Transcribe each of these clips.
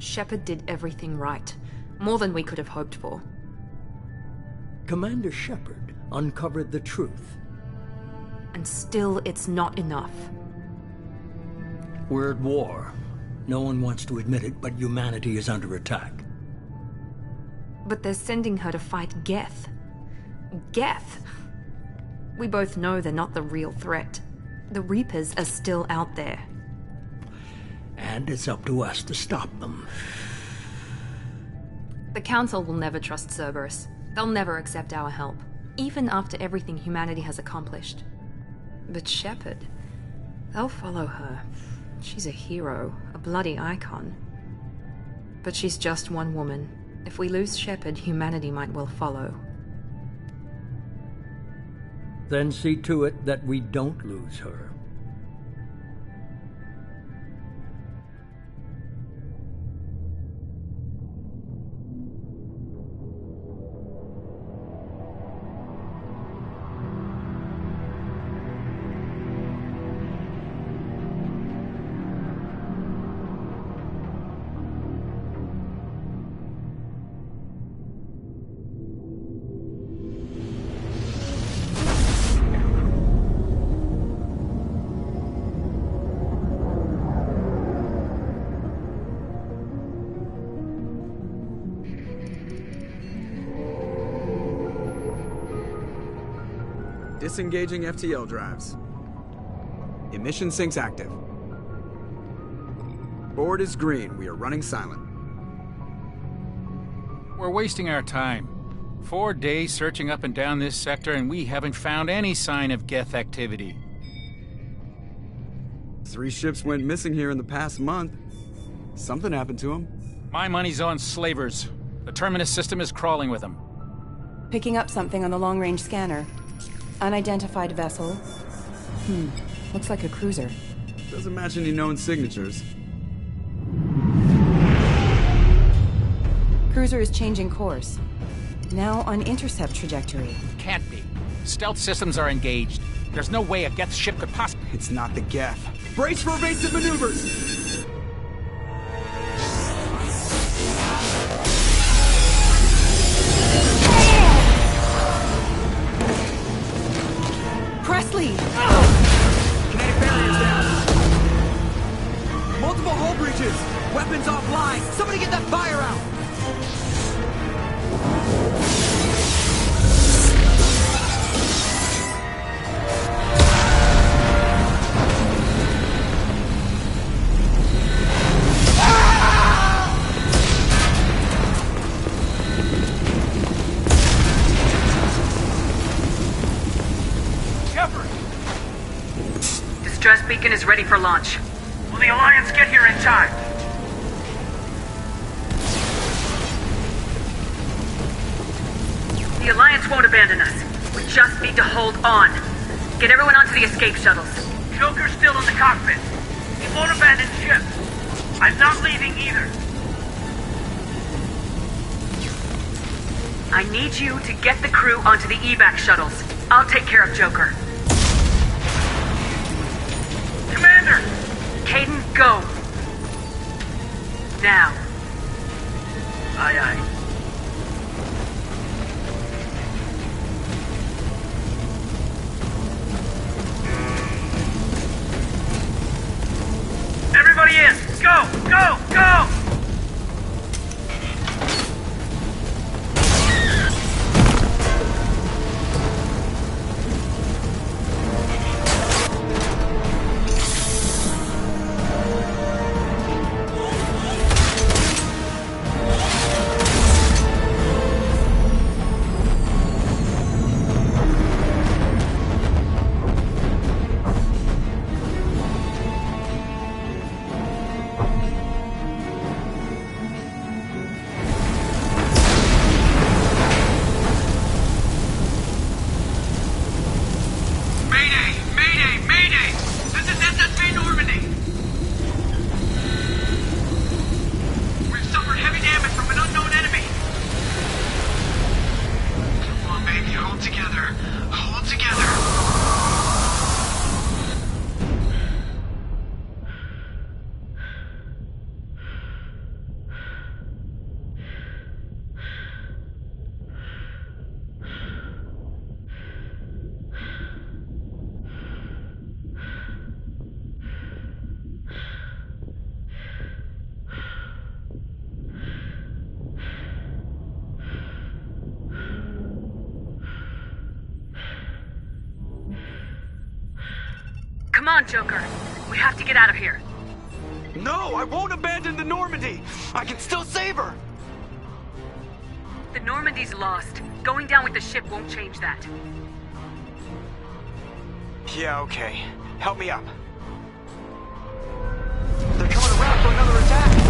Shepard did everything right. More than we could have hoped for. Commander Shepard uncovered the truth. And still, it's not enough. We're at war. No one wants to admit it, but humanity is under attack. But they're sending her to fight Geth. Geth! We both know they're not the real threat. The Reapers are still out there. And it's up to us to stop them. The Council will never trust Cerberus. They'll never accept our help, even after everything humanity has accomplished. But Shepard, they'll follow her. She's a hero, a bloody icon. But she's just one woman. If we lose Shepard, humanity might well follow. Then see to it that we don't lose her. Disengaging FTL drives. Emission sinks active. Board is green. We are running silent. We're wasting our time. 4 days searching up and down this sector, and we haven't found any sign of Geth activity. 3 ships went missing here in the past month. Something happened to them. My money's on slavers. The Terminus system is crawling with them. Picking up something on the long-range scanner. Unidentified vessel. Looks like a cruiser. Doesn't match any known signatures. Cruiser is changing course. Now on intercept trajectory. Can't be. Stealth systems are engaged. There's no way a Geth ship could possibly... It's not the Geth. Brace for evasive maneuvers! Presley! Kinetic barriers down. Multiple hull breaches. Weapons offline. Somebody get that fire out. Distress beacon is ready for launch. Will the Alliance get here in time? The Alliance won't abandon us. We just need to hold on. Get everyone onto the escape shuttles. Joker's still in the cockpit. He won't abandon ship. I'm not leaving either. I need you to get the crew onto the evac shuttles. I'll take care of Joker. Commander! Kaidan, go! Now. Aye, aye. Everybody in! Go! Go! Go! Come on, Joker. We have to get out of here. No, I won't abandon the Normandy! I can still save her! The Normandy's lost. Going down with the ship won't change that. Yeah, okay. Help me up. They're coming around for another attack!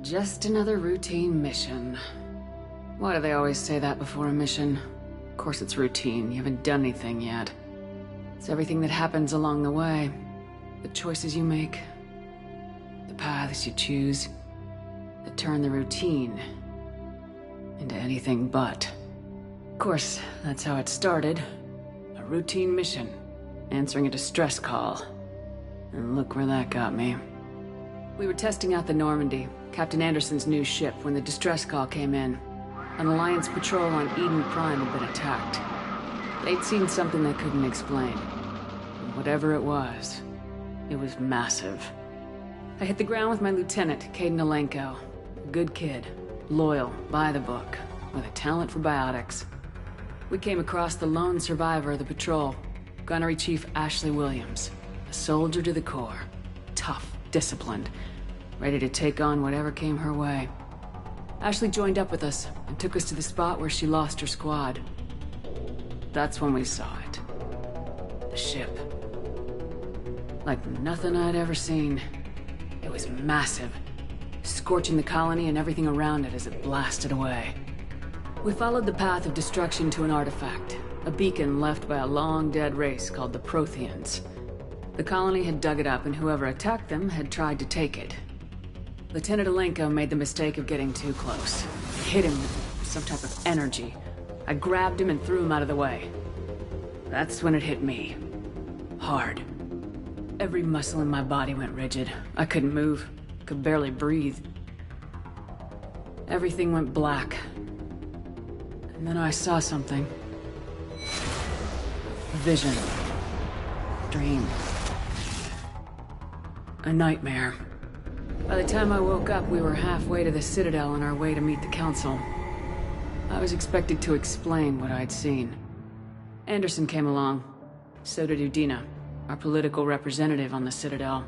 Just another routine mission. Why do they always say that before a mission? Of course it's routine, you haven't done anything yet. It's everything that happens along the way. The choices you make, the paths you choose, that turn the routine into anything but. Of course, that's how it started. A routine mission, answering a distress call. And look where that got me. We were testing out the Normandy, Captain Anderson's new ship, when the distress call came in. An Alliance patrol on Eden Prime had been attacked. They'd seen something they couldn't explain. And whatever it was massive. I hit the ground with my lieutenant, Kaidan Alenko. A good kid, loyal, by the book, with a talent for biotics. We came across the lone survivor of the patrol, Gunnery Chief Ashley Williams. A soldier to the core. Tough, disciplined, ready to take on whatever came her way. Ashley joined up with us and took us to the spot where she lost her squad. That's when we saw it. The ship. Like nothing I'd ever seen. It was massive, scorching the colony and everything around it as it blasted away. We followed the path of destruction to an artifact, a beacon left by a long-dead race called the Protheans. The colony had dug it up, and whoever attacked them had tried to take it. Lieutenant Alenko made the mistake of getting too close. He hit him with some type of energy. I grabbed him and threw him out of the way. That's when it hit me. Hard. Every muscle in my body went rigid. I couldn't move, could barely breathe. Everything went black. And then I saw something. A vision. Dream. A nightmare. By the time I woke up, we were halfway to the Citadel on our way to meet the Council. I was expected to explain what I'd seen. Anderson came along. So did Udina, our political representative on the Citadel.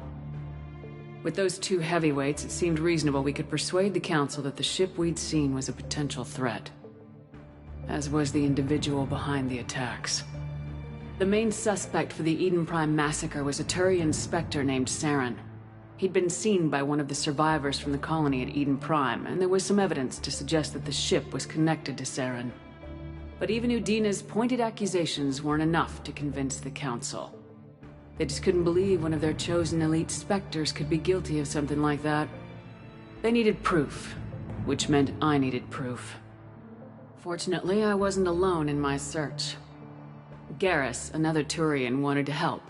With those two heavyweights, it seemed reasonable we could persuade the Council that the ship we'd seen was a potential threat. As was the individual behind the attacks. The main suspect for the Eden Prime massacre was a Turian Spectre named Saren. He'd been seen by one of the survivors from the colony at Eden Prime, and there was some evidence to suggest that the ship was connected to Saren. But even Udina's pointed accusations weren't enough to convince the Council. They just couldn't believe one of their chosen elite Spectres could be guilty of something like that. They needed proof, which meant I needed proof. Fortunately, I wasn't alone in my search. Garrus, another Turian, wanted to help.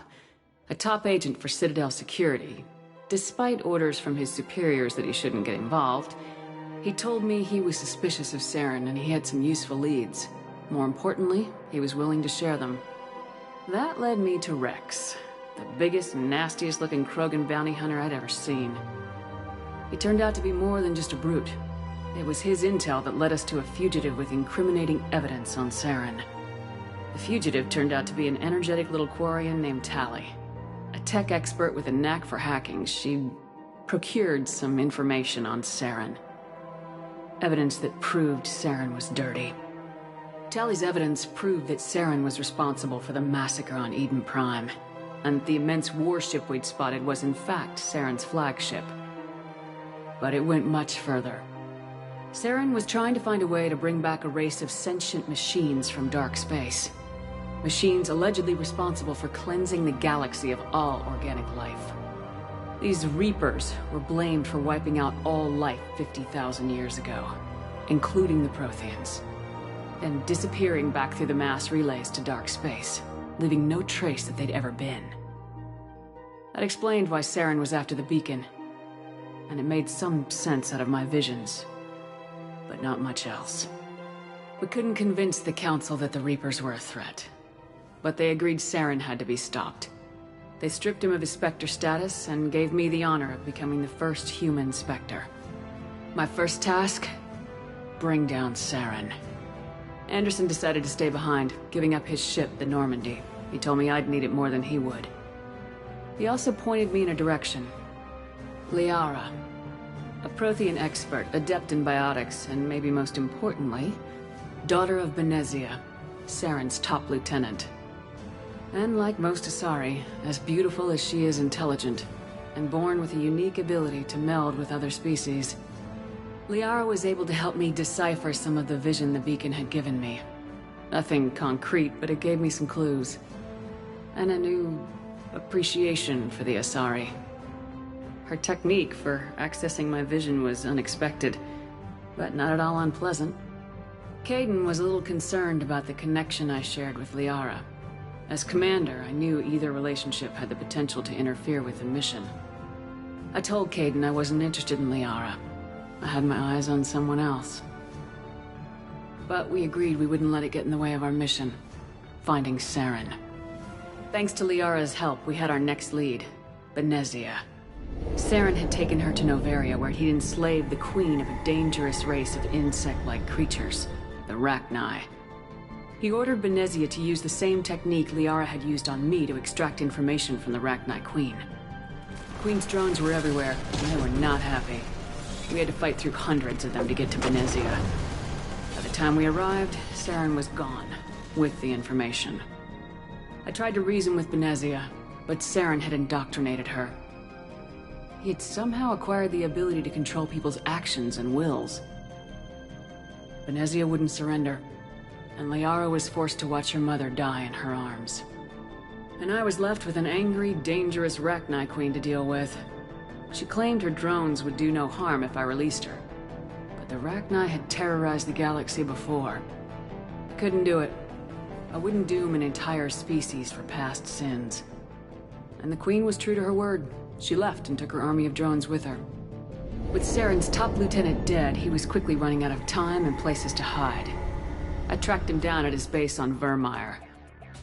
A top agent for Citadel Security. Despite orders from his superiors that he shouldn't get involved, he told me he was suspicious of Saren and he had some useful leads. More importantly, he was willing to share them. That led me to Rex, the biggest, nastiest looking Krogan bounty hunter I'd ever seen. He turned out to be more than just a brute. It was his intel that led us to a fugitive with incriminating evidence on Saren. The fugitive turned out to be an energetic little Quarian named Tali. A tech expert with a knack for hacking, she procured some information on Saren. Evidence that proved Saren was dirty. Tali's evidence proved that Saren was responsible for the massacre on Eden Prime, and the immense warship we'd spotted was in fact Saren's flagship. But it went much further. Saren was trying to find a way to bring back a race of sentient machines from dark space. Machines allegedly responsible for cleansing the galaxy of all organic life. These Reapers were blamed for wiping out all life 50,000 years ago, including the Protheans, and disappearing back through the mass relays to dark space, leaving no trace that they'd ever been. That explained why Saren was after the beacon, and it made some sense out of my visions, but not much else. We couldn't convince the Council that the Reapers were a threat, but they agreed Saren had to be stopped. They stripped him of his Spectre status and gave me the honor of becoming the first human Spectre. My first task? Bring down Saren. Anderson decided to stay behind, giving up his ship, the Normandy. He told me I'd need it more than he would. He also pointed me in a direction. Liara. A Prothean expert, adept in biotics, and maybe most importantly, daughter of Benezia, Saren's top lieutenant. And like most Asari, as beautiful as she is intelligent, and born with a unique ability to meld with other species, Liara was able to help me decipher some of the vision the beacon had given me. Nothing concrete, but it gave me some clues. And a new appreciation for the Asari. Her technique for accessing my vision was unexpected, but not at all unpleasant. Kaidan was a little concerned about the connection I shared with Liara. As commander, I knew either relationship had the potential to interfere with the mission. I told Kaidan I wasn't interested in Liara. I had my eyes on someone else. But we agreed we wouldn't let it get in the way of our mission, finding Saren. Thanks to Liara's help, we had our next lead, Benezia. Saren had taken her to Noveria, where he'd enslaved the queen of a dangerous race of insect-like creatures, the Rachni. He ordered Benezia to use the same technique Liara had used on me to extract information from the Rachni Queen. The Queen's drones were everywhere, and they were not happy. We had to fight through hundreds of them to get to Benezia. By the time we arrived, Saren was gone, with the information. I tried to reason with Benezia, but Saren had indoctrinated her. He had somehow acquired the ability to control people's actions and wills. Benezia wouldn't surrender, and Liara was forced to watch her mother die in her arms. And I was left with an angry, dangerous Rachni Queen to deal with. She claimed her drones would do no harm if I released her. But the Rachni had terrorized the galaxy before. I couldn't do it. I wouldn't doom an entire species for past sins. And the Queen was true to her word. She left and took her army of drones with her. With Saren's top lieutenant dead, he was quickly running out of time and places to hide. I tracked him down at his base on Vermeer,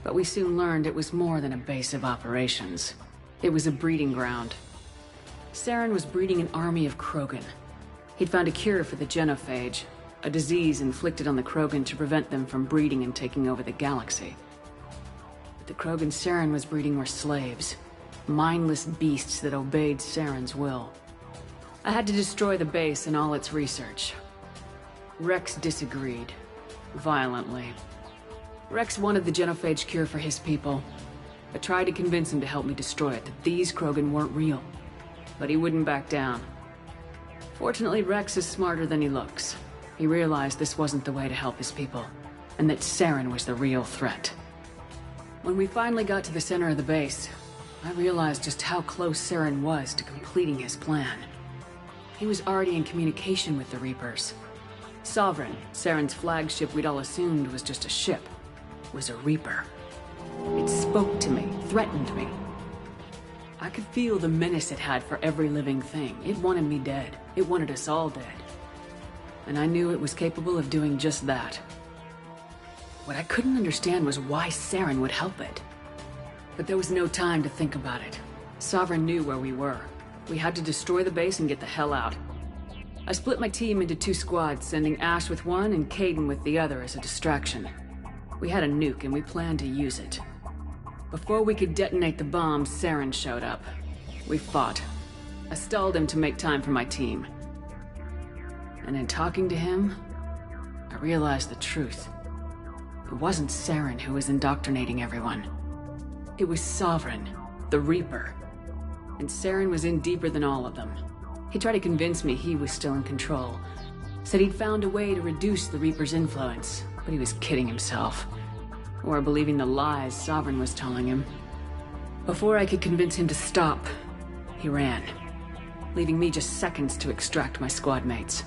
but we soon learned it was more than a base of operations. It was a breeding ground. Saren was breeding an army of Krogan. He'd found a cure for the genophage, a disease inflicted on the Krogan to prevent them from breeding and taking over the galaxy. But the Krogan Saren was breeding were slaves, mindless beasts that obeyed Saren's will. I had to destroy the base and all its research. Rex disagreed. Violently. Rex wanted the genophage cure for his people. I tried to convince him to help me destroy it, that these Krogan weren't real. But he wouldn't back down. Fortunately, Rex is smarter than he looks. He realized this wasn't the way to help his people, and that Saren was the real threat. When we finally got to the center of the base, I realized just how close Saren was to completing his plan. He was already in communication with the Reapers. Sovereign, Saren's flagship we'd all assumed was just a ship, was a Reaper. It spoke to me, threatened me. I could feel the menace it had for every living thing. It wanted me dead. It wanted us all dead. And I knew it was capable of doing just that. What I couldn't understand was why Saren would help it. But there was no time to think about it. Sovereign knew where we were. We had to destroy the base and get the hell out. I split my team into 2 squads, sending Ash with one and Kaidan with the other as a distraction. We had a nuke and we planned to use it. Before we could detonate the bomb, Saren showed up. We fought. I stalled him to make time for my team. And in talking to him, I realized the truth. It wasn't Saren who was indoctrinating everyone. It was Sovereign, the Reaper. And Saren was in deeper than all of them. He tried to convince me he was still in control. Said he'd found a way to reduce the Reaper's influence, but he was kidding himself. Or believing the lies Sovereign was telling him. Before I could convince him to stop, he ran, leaving me just seconds to extract my squad mates.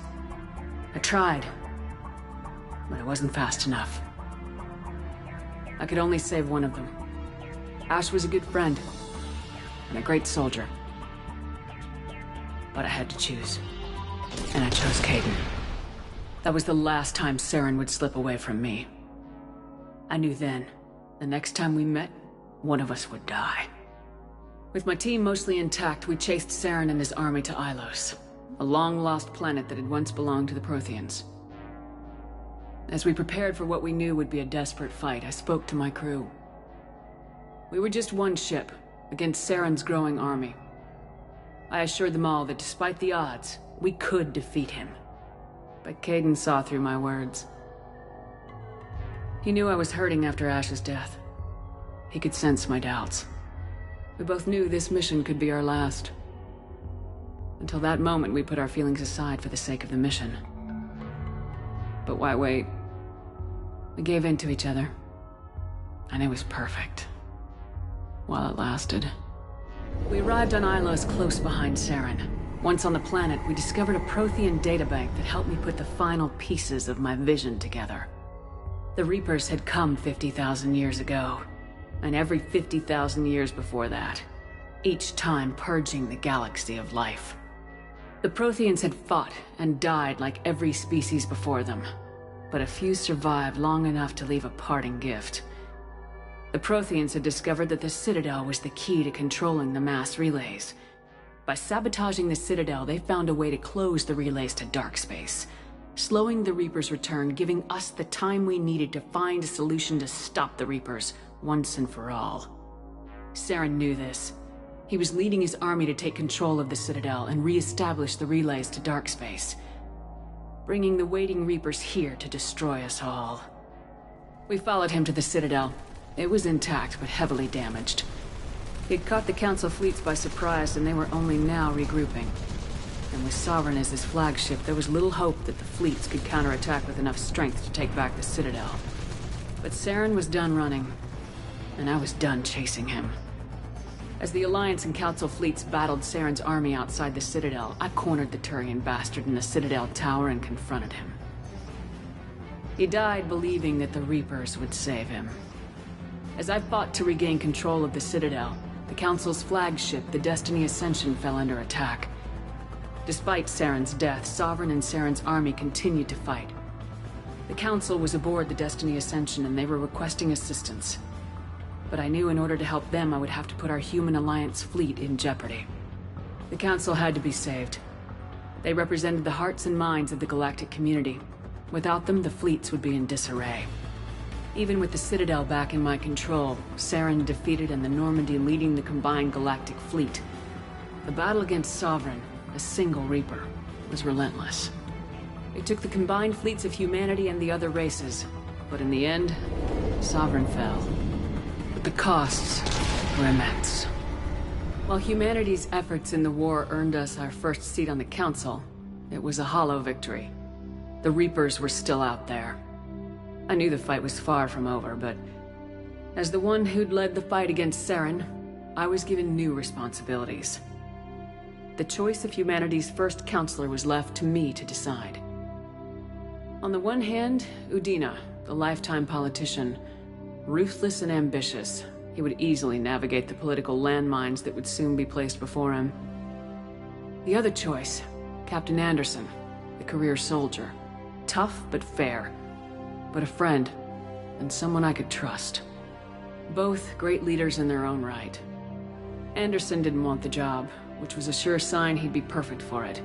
I tried, but it wasn't fast enough. I could only save one of them. Ash was a good friend, and a great soldier. But I had to choose, and I chose Kaidan. That was the last time Saren would slip away from me. I knew then, the next time we met, one of us would die. With my team mostly intact, we chased Saren and his army to Ilos, a long-lost planet that had once belonged to the Protheans. As we prepared for what we knew would be a desperate fight, I spoke to my crew. We were just one ship, against Saren's growing army. I assured them all that despite the odds, we could defeat him. But Kaidan saw through my words. He knew I was hurting after Ash's death. He could sense my doubts. We both knew this mission could be our last. Until that moment, we put our feelings aside for the sake of the mission. But why wait? We gave in to each other. And it was perfect. While it lasted. We arrived on Ilos close behind Saren. Once on the planet, we discovered a Prothean databank that helped me put the final pieces of my vision together. The Reapers had come 50,000 years ago, and every 50,000 years before that, each time purging the galaxy of life. The Protheans had fought and died like every species before them, but a few survived long enough to leave a parting gift. The Protheans had discovered that the Citadel was the key to controlling the mass relays. By sabotaging the Citadel, they found a way to close the relays to dark space, slowing the Reapers' return, giving us the time we needed to find a solution to stop the Reapers once and for all. Saren knew this. He was leading his army to take control of the Citadel and re-establish the relays to dark space, bringing the waiting Reapers here to destroy us all. We followed him to the Citadel. It was intact, but heavily damaged. He'd caught the Council fleets by surprise, and they were only now regrouping. And with Sovereign as his flagship, there was little hope that the fleets could counterattack with enough strength to take back the Citadel. But Saren was done running, and I was done chasing him. As the Alliance and Council fleets battled Saren's army outside the Citadel, I cornered the Turian bastard in the Citadel tower and confronted him. He died believing that the Reapers would save him. As I fought to regain control of the Citadel, the Council's flagship, the Destiny Ascension, fell under attack. Despite Saren's death, Sovereign and Saren's army continued to fight. The Council was aboard the Destiny Ascension and they were requesting assistance. But I knew in order to help them, I would have to put our human Alliance fleet in jeopardy. The Council had to be saved. They represented the hearts and minds of the galactic community. Without them, the fleets would be in disarray. Even with the Citadel back in my control, Saren defeated and the Normandy leading the combined galactic fleet, the battle against Sovereign, a single Reaper, was relentless. It took the combined fleets of humanity and the other races, but in the end, Sovereign fell. But the costs were immense. While humanity's efforts in the war earned us our first seat on the Council, it was a hollow victory. The Reapers were still out there. I knew the fight was far from over, but as the one who'd led the fight against Saren, I was given new responsibilities. The choice of humanity's first counselor was left to me to decide. On the one hand, Udina, the lifetime politician. Ruthless and ambitious, he would easily navigate the political landmines that would soon be placed before him. The other choice, Captain Anderson, the career soldier. Tough but fair, but a friend, and someone I could trust. Both great leaders in their own right. Anderson didn't want the job, which was a sure sign he'd be perfect for it.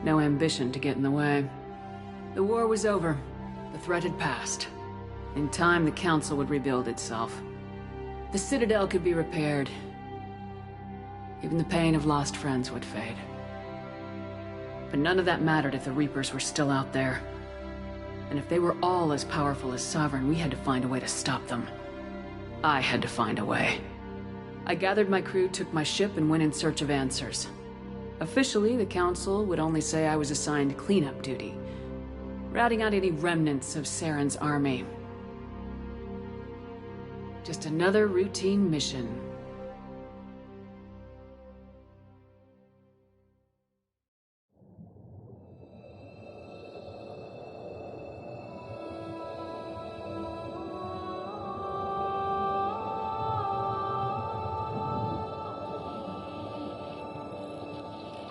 No ambition to get in the way. The war was over. The threat had passed. In time, the Council would rebuild itself. The Citadel could be repaired. Even the pain of lost friends would fade. But none of that mattered if the Reapers were still out there. And if they were all as powerful as Sovereign, we had to find a way to stop them. I had to find a way. I gathered my crew, took my ship, and went in search of answers. Officially, the Council would only say I was assigned cleanup duty, routing out any remnants of Saren's army. Just another routine mission.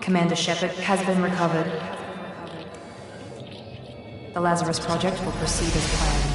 Commander Shepard has been recovered. The Lazarus Project will proceed as planned.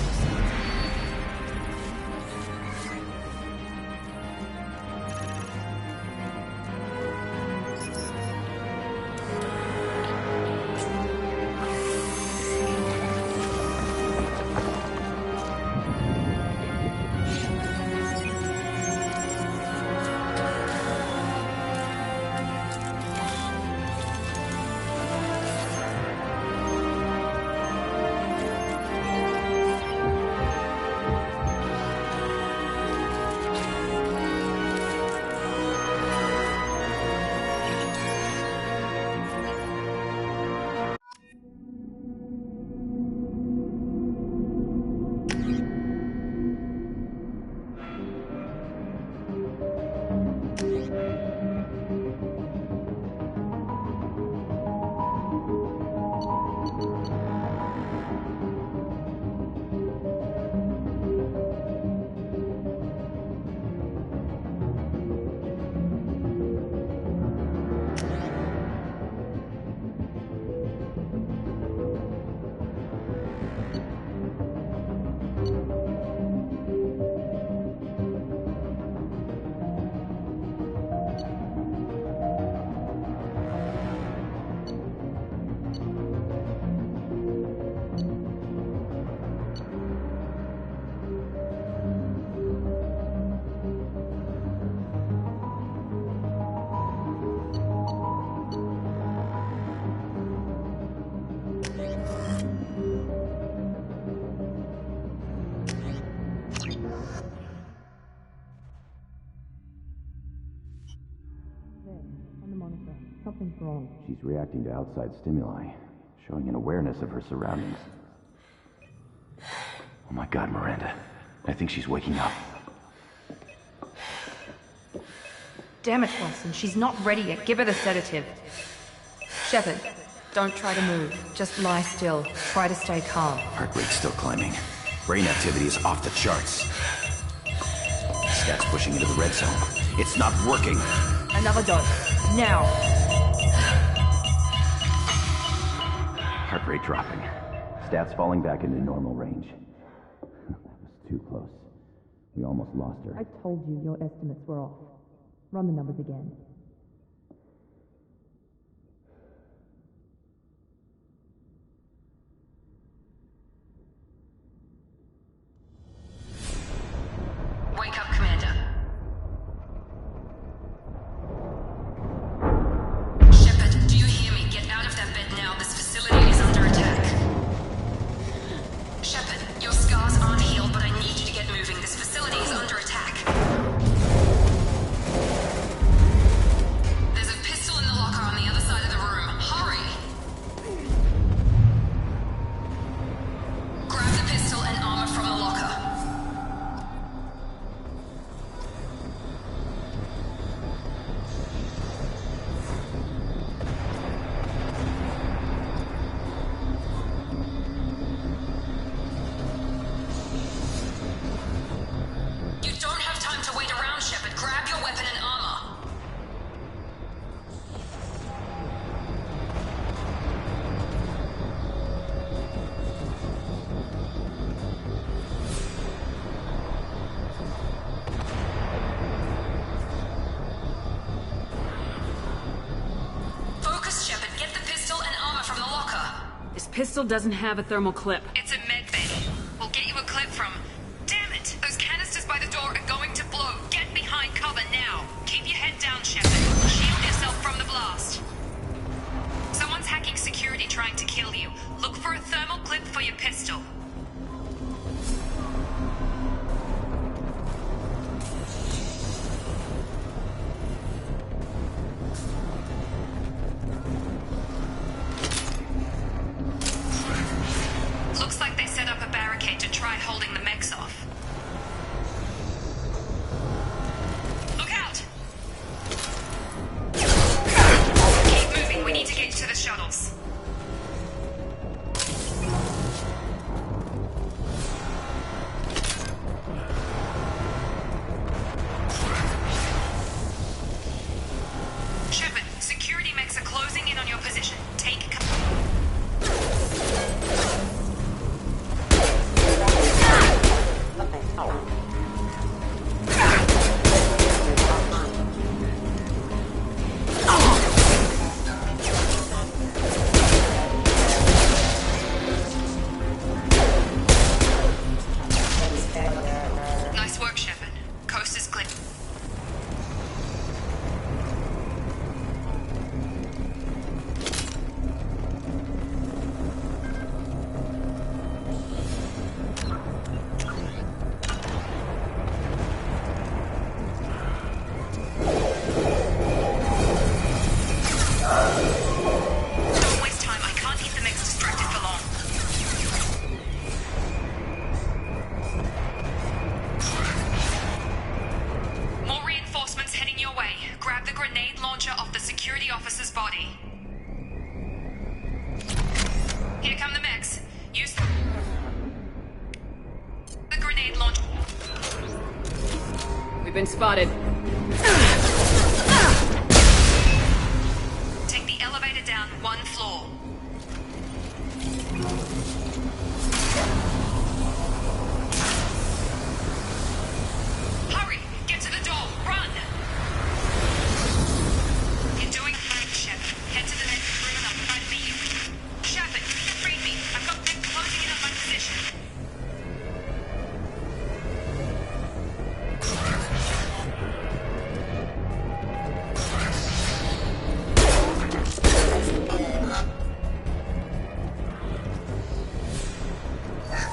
Something's wrong. She's reacting to outside stimuli, showing an awareness of her surroundings. Oh my God, Miranda. I think she's waking up. Damn it, Watson. She's not ready yet. Give her the sedative. Shepard, don't try to move. Just lie still. Try to stay calm. Heart rate's still climbing. Brain activity is off the charts. Stats pushing into the red zone. It's not working. Another dose. Now. Heart rate dropping. Stats falling back into normal range. That was too close. We almost lost her. I told you your estimates were off. Run the numbers again. Wake up, Commander. Shepard, do you hear me? Get out of that bed now. This facility is under attack. Shepard, your scars aren't healed, but I need you to get moving. This facility is under attack. pistol doesn't have a thermal clip. It's a med bay. We'll get you a clip from... Damn it! Those canisters by the door are going to blow. Get behind cover now. Keep your head down, Shepard. Shield yourself from the blast. Someone's hacking security trying to kill you. Look for a thermal clip for your pistol. Looks like they set up a barricade to try holding the mechs off. Look out! Keep moving, we need to get to the shuttles. Shepard, security mechs are closing in on your position. Take cover. Nice work, Shepard. Coast is clear. Don't waste time. I can't keep the mechs distracted for long. More reinforcements heading your way. Grab the grenade launcher off the security officer's body. Here come the mechs. Use the grenade launcher. We've been spotted. Take the elevator down one floor. Hurry! Get to the door! Run! You're doing fine, Shepard. Head to the next room and I'll try to beat you. Shepard, read me. I've got them closing in on my position.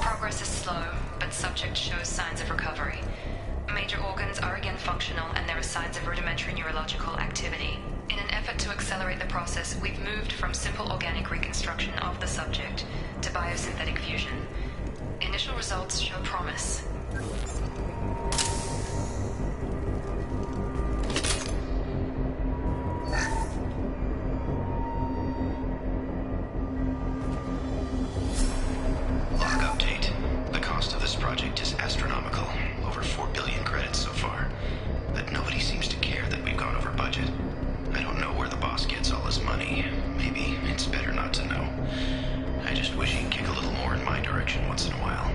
Progress is slow, but subject shows signs of recovery. Major organs are again functional, and there are signs of rudimentary neurological activity. In an effort to accelerate the process, we've moved from simple organic reconstruction of the subject to biosynthetic fusion. Initial results show promise. Log update. The cost of this project is astronomical. Over 4 billion credits so far. But nobody seems to care that we've gone over budget. I don't know where the boss gets all his money. Maybe it's better not to know. I just wish he'd kick a little more in my direction once in a while.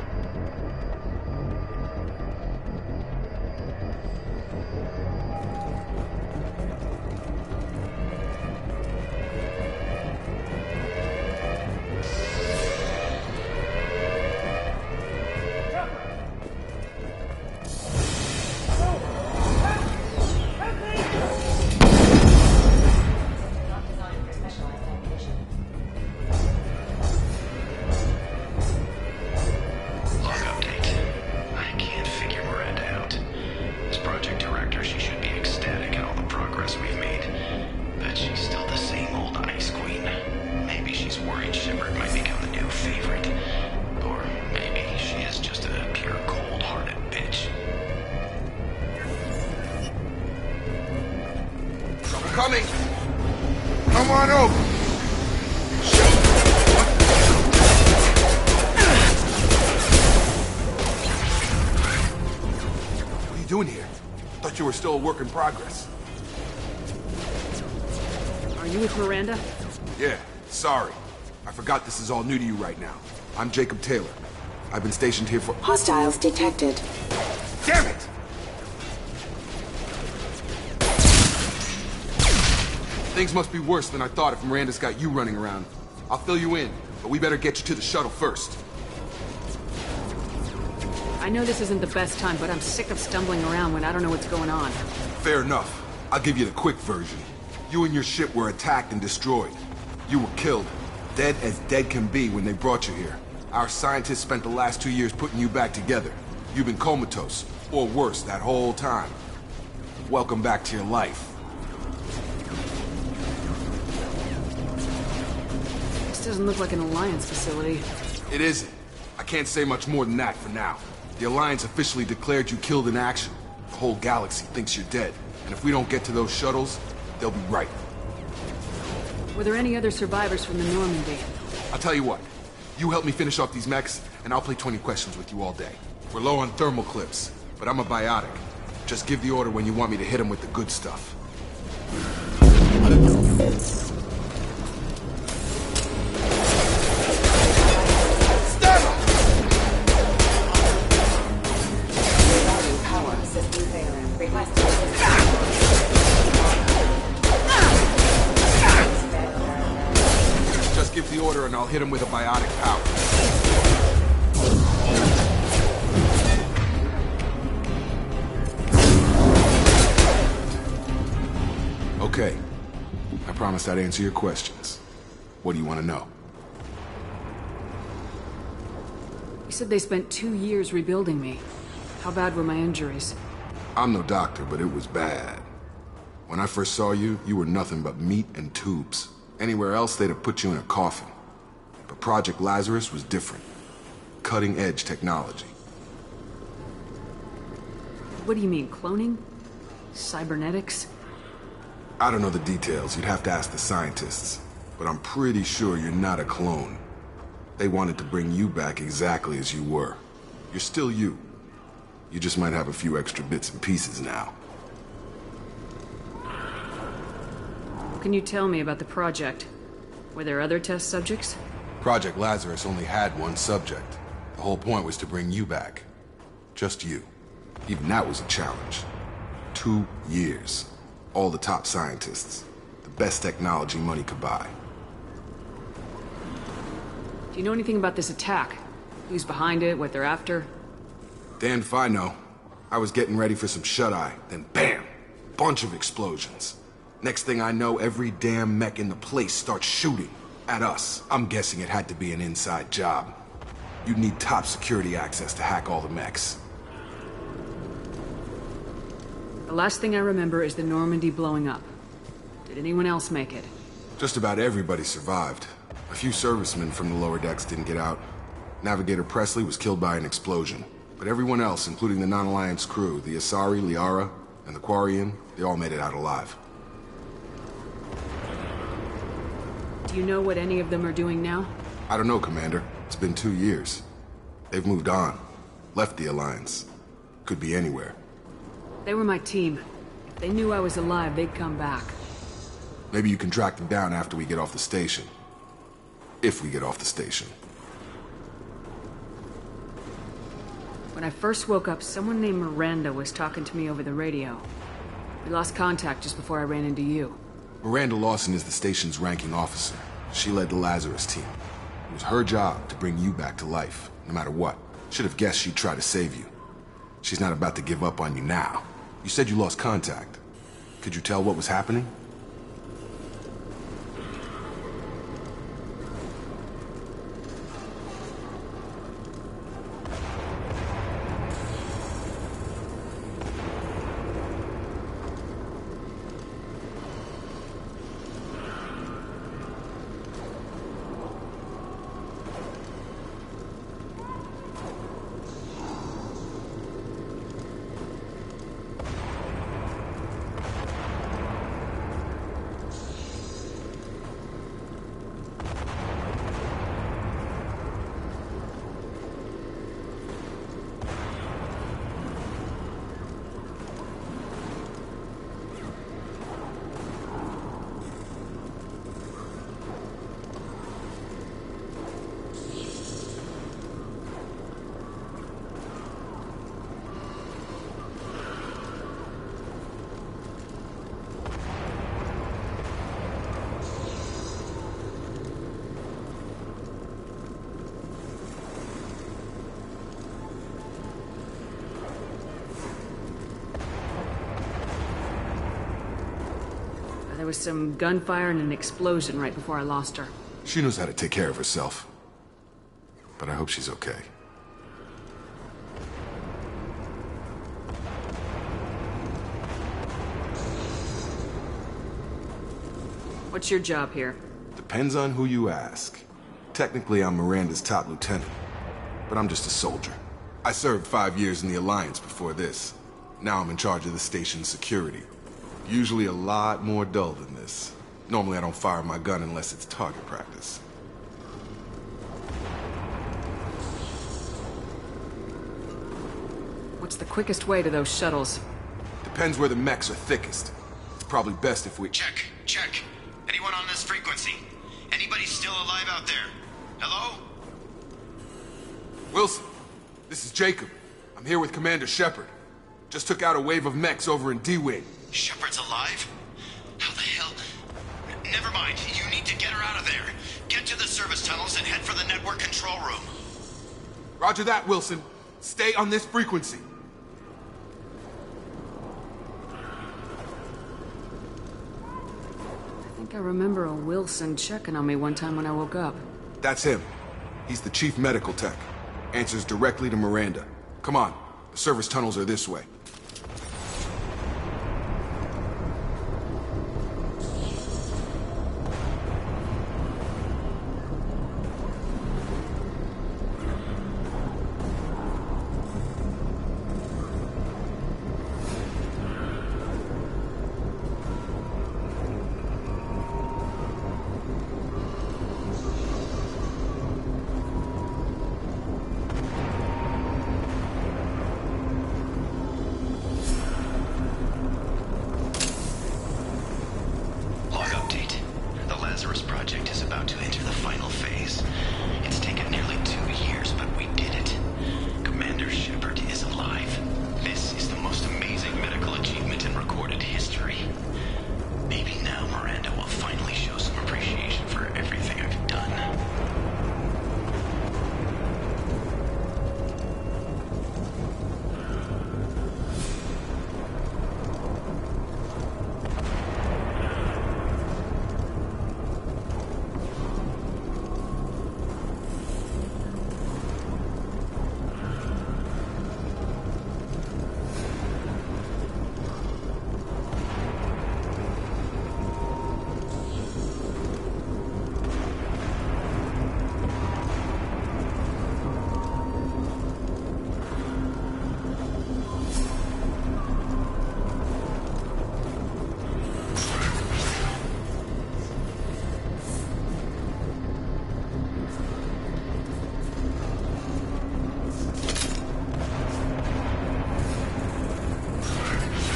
Coming! Come on over! What are you doing here? Thought you were still a work in progress. Are you with Miranda? Yeah, sorry. I forgot this is all new to you right now. I'm Jacob Taylor. I've been stationed here for— Hostiles detected. Damn it! Things must be worse than I thought if Miranda's got you running around. I'll fill you in. but we better get you to the shuttle first. I know this isn't the best time, but I'm sick of stumbling around when I don't know what's going on. Fair enough. I'll give you the quick version. You and your ship were attacked and destroyed. You were killed. Dead as dead can be when they brought you here. Our scientists spent the last 2 years putting you back together. You've been comatose, or worse, that whole time. Welcome back to your life. This doesn't look like an Alliance facility. It isn't. I can't say much more than that for now. The Alliance officially declared you killed in action. The whole galaxy thinks you're dead. And if we don't get to those shuttles, they'll be right. Were there any other survivors from the Normandy? I'll tell you what. You help me finish off these mechs, and I'll play 20 questions with you all day. We're low on thermal clips, but I'm a biotic. Just give the order when you want me to hit them with the good stuff. Just give the order and I'll hit him with a biotic power. Okay. I promised I'd answer your questions. What do you want to know? You said they spent 2 years rebuilding me. How bad were my injuries? I'm no doctor, but it was bad. When I first saw you, you were nothing but meat and tubes. Anywhere else, they'd have put you in a coffin. But Project Lazarus was different. Cutting-edge technology. What do you mean, cloning? Cybernetics? I don't know the details. You'd have to ask the scientists. But I'm pretty sure you're not a clone. They wanted to bring you back exactly as you were. You're still you. You just might have a few extra bits and pieces now. What can you tell me about the project? Were there other test subjects? Project Lazarus only had one subject. The whole point was to bring you back. Just you. Even that was a challenge. 2 years. All the top scientists. The best technology money could buy. Do you know anything about this attack? Who's behind it, what they're after? Damned if I know. I was getting ready for some shut-eye, then bam! Bunch of explosions. Next thing I know, every damn mech in the place starts shooting at us. I'm guessing it had to be an inside job. You'd need top security access to hack all the mechs. The last thing I remember is the Normandy blowing up. Did anyone else make it? Just about everybody survived. A few servicemen from the lower decks didn't get out. Navigator Presley was killed by an explosion. But everyone else, including the non-Alliance crew, the Asari, Liara, and the Quarian, they all made it out alive. Do you know what any of them are doing now? I don't know, Commander. It's been 2 years. They've moved on. Left the Alliance. Could be anywhere. They were my team. If they knew I was alive, they'd come back. Maybe you can track them down after we get off the station. If we get off the station. When I first woke up, someone named Miranda was talking to me over the radio. We lost contact just before I ran into you. Miranda Lawson is the station's ranking officer. She led the Lazarus team. It was her job to bring you back to life, no matter what. Should have guessed she'd try to save you. She's not about to give up on you now. You said you lost contact. Could you tell what was happening? was some gunfire and an explosion right before I lost her. She knows how to take care of herself. But I hope she's okay. What's your job here? Depends on who you ask. Technically, I'm Miranda's top lieutenant, but I'm just a soldier. I served 5 years in the Alliance before this. Now I'm in charge of the station's security. Usually a lot more dull than this. Normally I don't fire my gun unless it's target practice. What's the quickest way to those shuttles? Depends where the mechs are thickest. It's probably best if we... Check. Anyone on this frequency? Anybody still alive out there? Hello? Wilson, this is Jacob. I'm here with Commander Shepard. Just took out a wave of mechs over in D-Wing. Shepard's alive? How the hell? Never mind. You need to get her out of there. Get to the service tunnels and head for the network control room. Roger that, Wilson. Stay on this frequency. I think I remember a Wilson checking on me one time when I woke up. That's him. He's the chief medical tech. Answers directly to Miranda. Come on. The service tunnels are this way.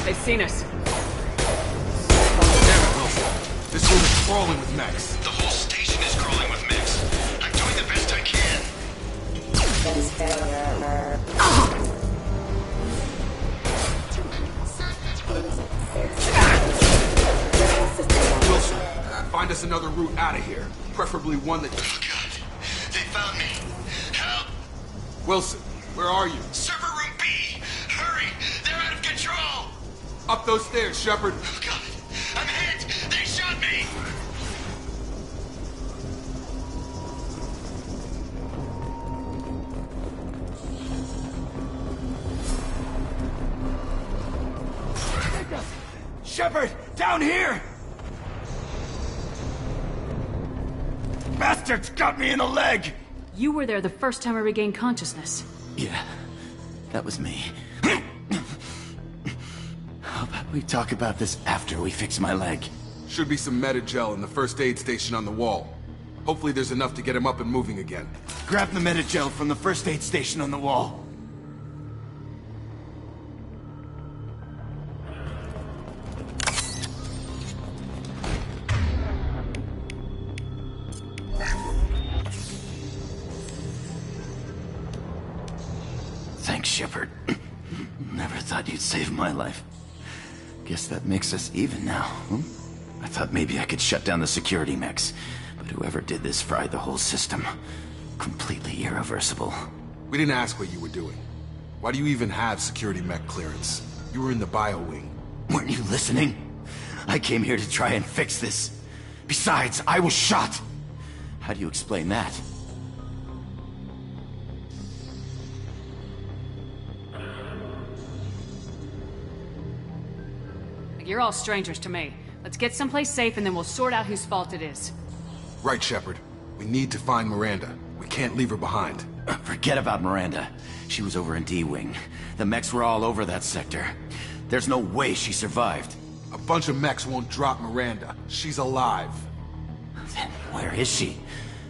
They've seen us. Damn it, Wilson. This room is crawling with mechs. The whole station is crawling with mechs. I'm doing the best I can. Wilson, find us another route out of here. Preferably one that... Oh, God. They found me. Help! Wilson, where are you? Server room B! Hurry! They're out of control! Up those stairs, Shepard. Oh, God! I'm hit! They shot me! Shepard! Down here! Bastards got me in the leg! You were there the first time I regained consciousness. Yeah, that was me. How about we talk about this after we fix my leg? Should be some Metagel in the first aid station on the wall. Hopefully there's enough to get him up and moving again. Grab the Metagel from the first aid station on the wall. Thanks, Shepard. Never thought you'd save my life. Guess that makes us even now, huh? I thought maybe I could shut down the security mechs, but whoever did this fried the whole system. Completely irreversible. We didn't ask what you were doing. Why do you even have security mech clearance? You were in the bio wing. Weren't you listening? I came here to try and fix this. Besides, I was shot. How do you explain that? You're all strangers to me. Let's get someplace safe and then we'll sort out whose fault it is. Right, Shepard. We need to find Miranda. We can't leave her behind. Forget about Miranda. She was over in D-Wing. The mechs were all over that sector. There's no way she survived. A bunch of mechs won't drop Miranda. She's alive. Then where is she?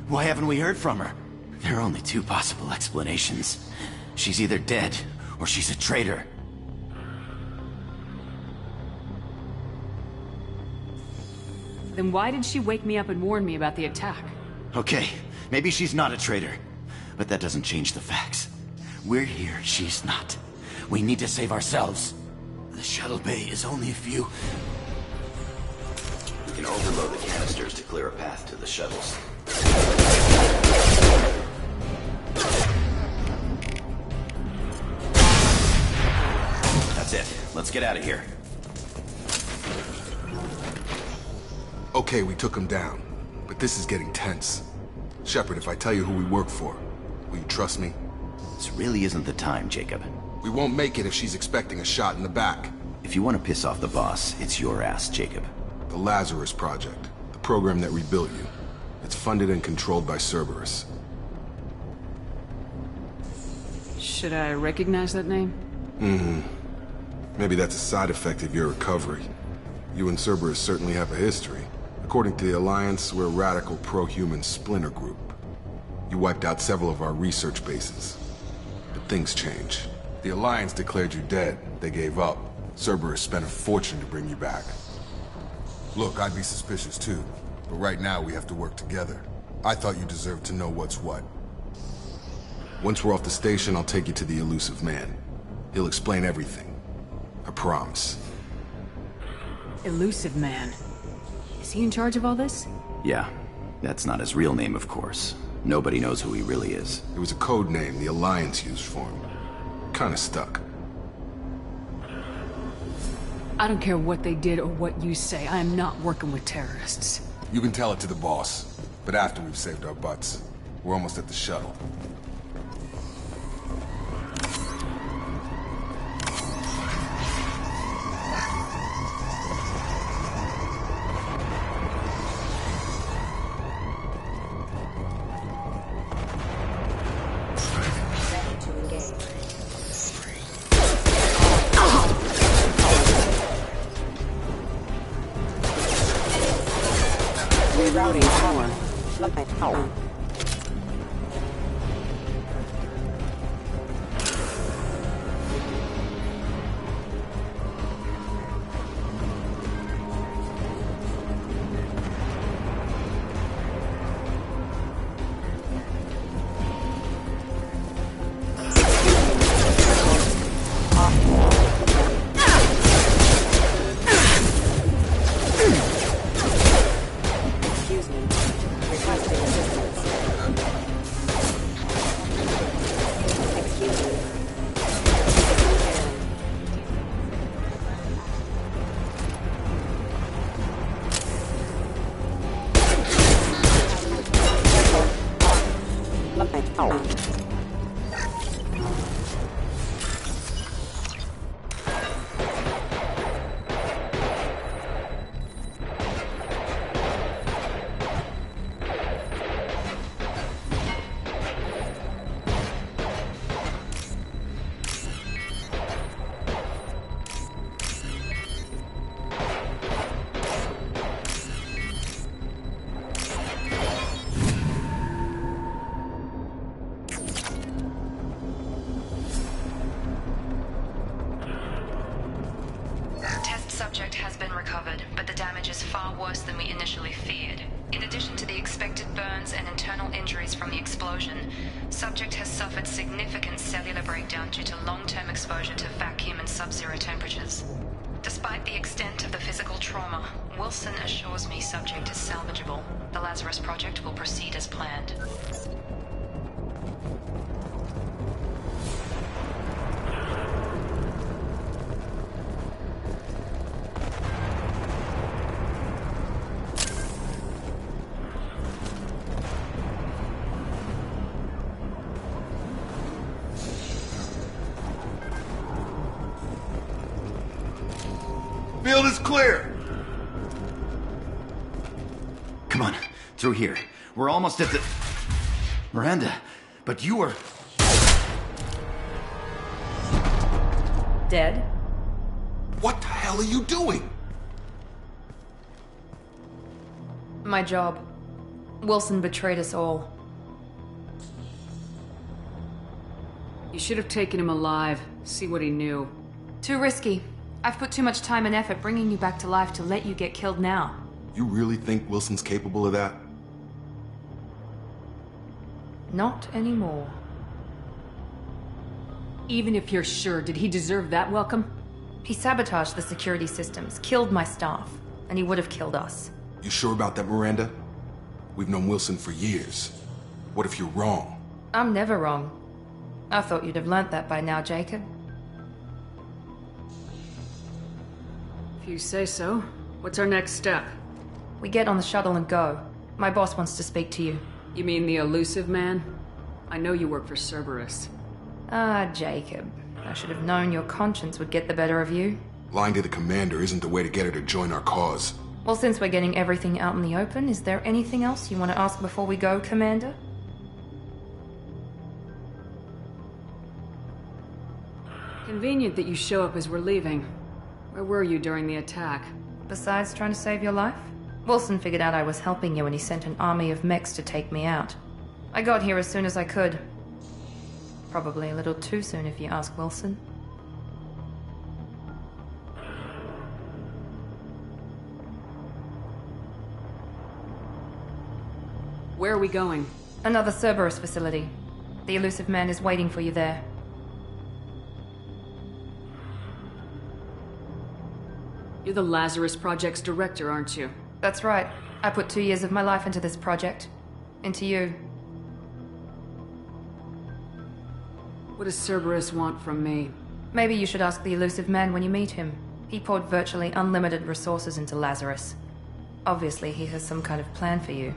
Why haven't we heard from her? There are only two possible explanations. She's either dead, or she's a traitor. Then why did she wake me up and warn me about the attack? Okay, maybe she's not a traitor. But that doesn't change the facts. We're here, she's not. We need to save ourselves. The shuttle bay is only a few... We can overload the canisters to clear a path to the shuttles. That's it. Let's get out of here. Okay, we took him down. But this is getting tense. Shepard, if I tell you who we work for, will you trust me? This really isn't the time, Jacob. We won't make it if she's expecting a shot in the back. If you want to piss off the boss, it's your ass, Jacob. The Lazarus Project. The program that rebuilt you. It's funded and controlled by Cerberus. Should I recognize that name? Maybe that's a side effect of your recovery. You and Cerberus certainly have a history. According to the Alliance, we're a radical pro-human splinter group. You wiped out several of our research bases. But things change. The Alliance declared you dead. They gave up. Cerberus spent a fortune to bring you back. Look, I'd be suspicious too. But right now we have to work together. I thought you deserved to know what's what. Once we're off the station, I'll take you to the Elusive Man. He'll explain everything. I promise. Elusive Man. Is he in charge of all this? Yeah. That's not his real name, of course. Nobody knows who he really is. It was a code name the Alliance used for him. Kinda stuck. I don't care what they did or what you say. I am not working with terrorists. You can tell it to the boss. But after we've saved our butts. We're almost at the shuttle. Subject has been recovered, but the damage is far worse than we initially feared. In addition to the expected burns and internal injuries from the explosion, subject has suffered significant cellular breakdown due to long-term exposure to vacuum and sub-zero temperatures. Despite the extent of the physical trauma, Wilson assures me subject is salvageable. The Lazarus Project will proceed as planned. Field is clear! Come on, through here. We're almost at the... Miranda, but you are... Dead? What the hell are you doing? My job. Wilson betrayed us all. You should have taken him alive. See what he knew. Too risky. I've put too much time and effort bringing you back to life to let you get killed now. You really think Wilson's capable of that? Not anymore. Even if you're sure, did he deserve that welcome? He sabotaged the security systems, killed my staff, and he would have killed us. You sure about that, Miranda? We've known Wilson for years. What if you're wrong? I'm never wrong. I thought you'd have learnt that by now, Jacob. If you say so. What's our next step? We get on the shuttle and go. My boss wants to speak to you. You mean the elusive man? I know you work for Cerberus. Ah, Jacob. I should have known your conscience would get the better of you. Lying to the commander isn't the way to get her to join our cause. Well, since we're getting everything out in the open, is there anything else you want to ask before we go, Commander? Convenient that you show up as we're leaving. Where were you during the attack? Besides trying to save your life? Wilson figured out I was helping you and he sent an army of mechs to take me out. I got here as soon as I could. Probably a little too soon if you ask Wilson. Where are we going? Another Cerberus facility. The elusive man is waiting for you there. You're the Lazarus Project's director, aren't you? That's right. I put 2 years of my life into this project. Into you. What does Cerberus want from me? Maybe you should ask the elusive man when you meet him. He poured virtually unlimited resources into Lazarus. Obviously, he has some kind of plan for you.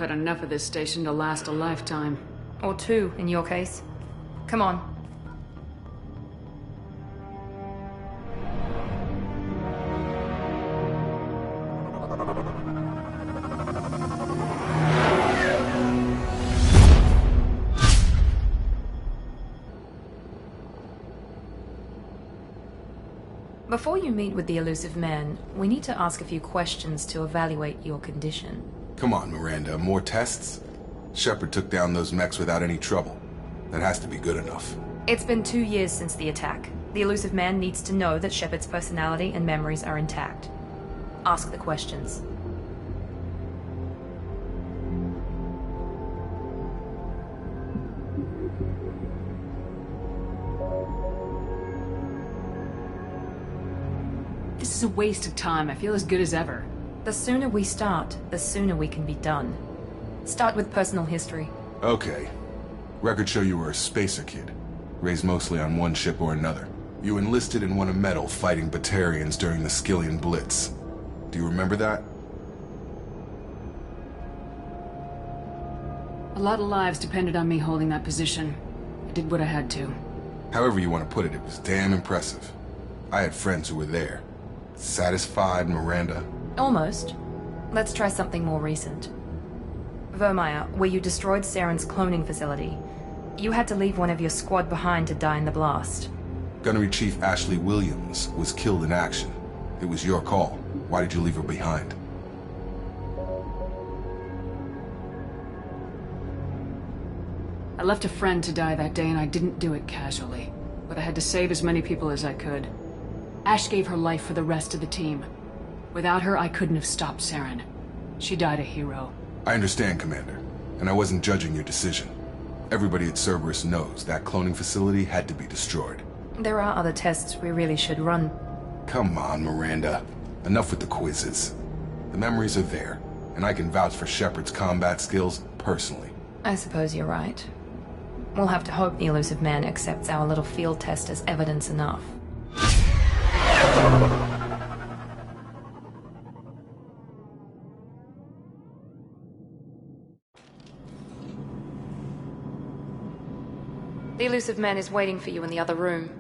had enough of this station to last a lifetime. Or two, in your case. Come on. Before you meet with the Elusive Man, we need to ask a few questions to evaluate your condition. Come on, Miranda, more tests? Shepard took down those mechs without any trouble. That has to be good enough. It's been 2 years since the attack. The Elusive Man needs to know that Shepard's personality and memories are intact. Ask the questions. This is a waste of time. I feel as good as ever. The sooner we start, the sooner we can be done. Start with personal history. Okay. Records show you were a spacer kid, raised mostly on one ship or another. You enlisted and won a medal fighting Batarians during the Skillian Blitz. Do you remember that? A lot of lives depended on me holding that position. I did what I had to. However you want to put it, it was damn impressive. I had friends who were there. Satisfied, Miranda? Almost. Let's try something more recent. Vermeer, where you destroyed Saren's cloning facility. You had to leave one of your squad behind to die in the blast. Gunnery Chief Ashley Williams was killed in action. It was your call. Why did you leave her behind? I left a friend to die that day and I didn't do it casually. But I had to save as many people as I could. Ash gave her life for the rest of the team. Without her, I couldn't have stopped Saren. She died a hero. I understand, Commander, and I wasn't judging your decision. Everybody at Cerberus knows that cloning facility had to be destroyed. There are other tests we really should run. Come on, Miranda. Enough with the quizzes. The memories are there, and I can vouch for Shepard's combat skills personally. I suppose you're right. We'll have to hope the Elusive Man accepts our little field test as evidence enough. The Elusive Man is waiting for you in the other room.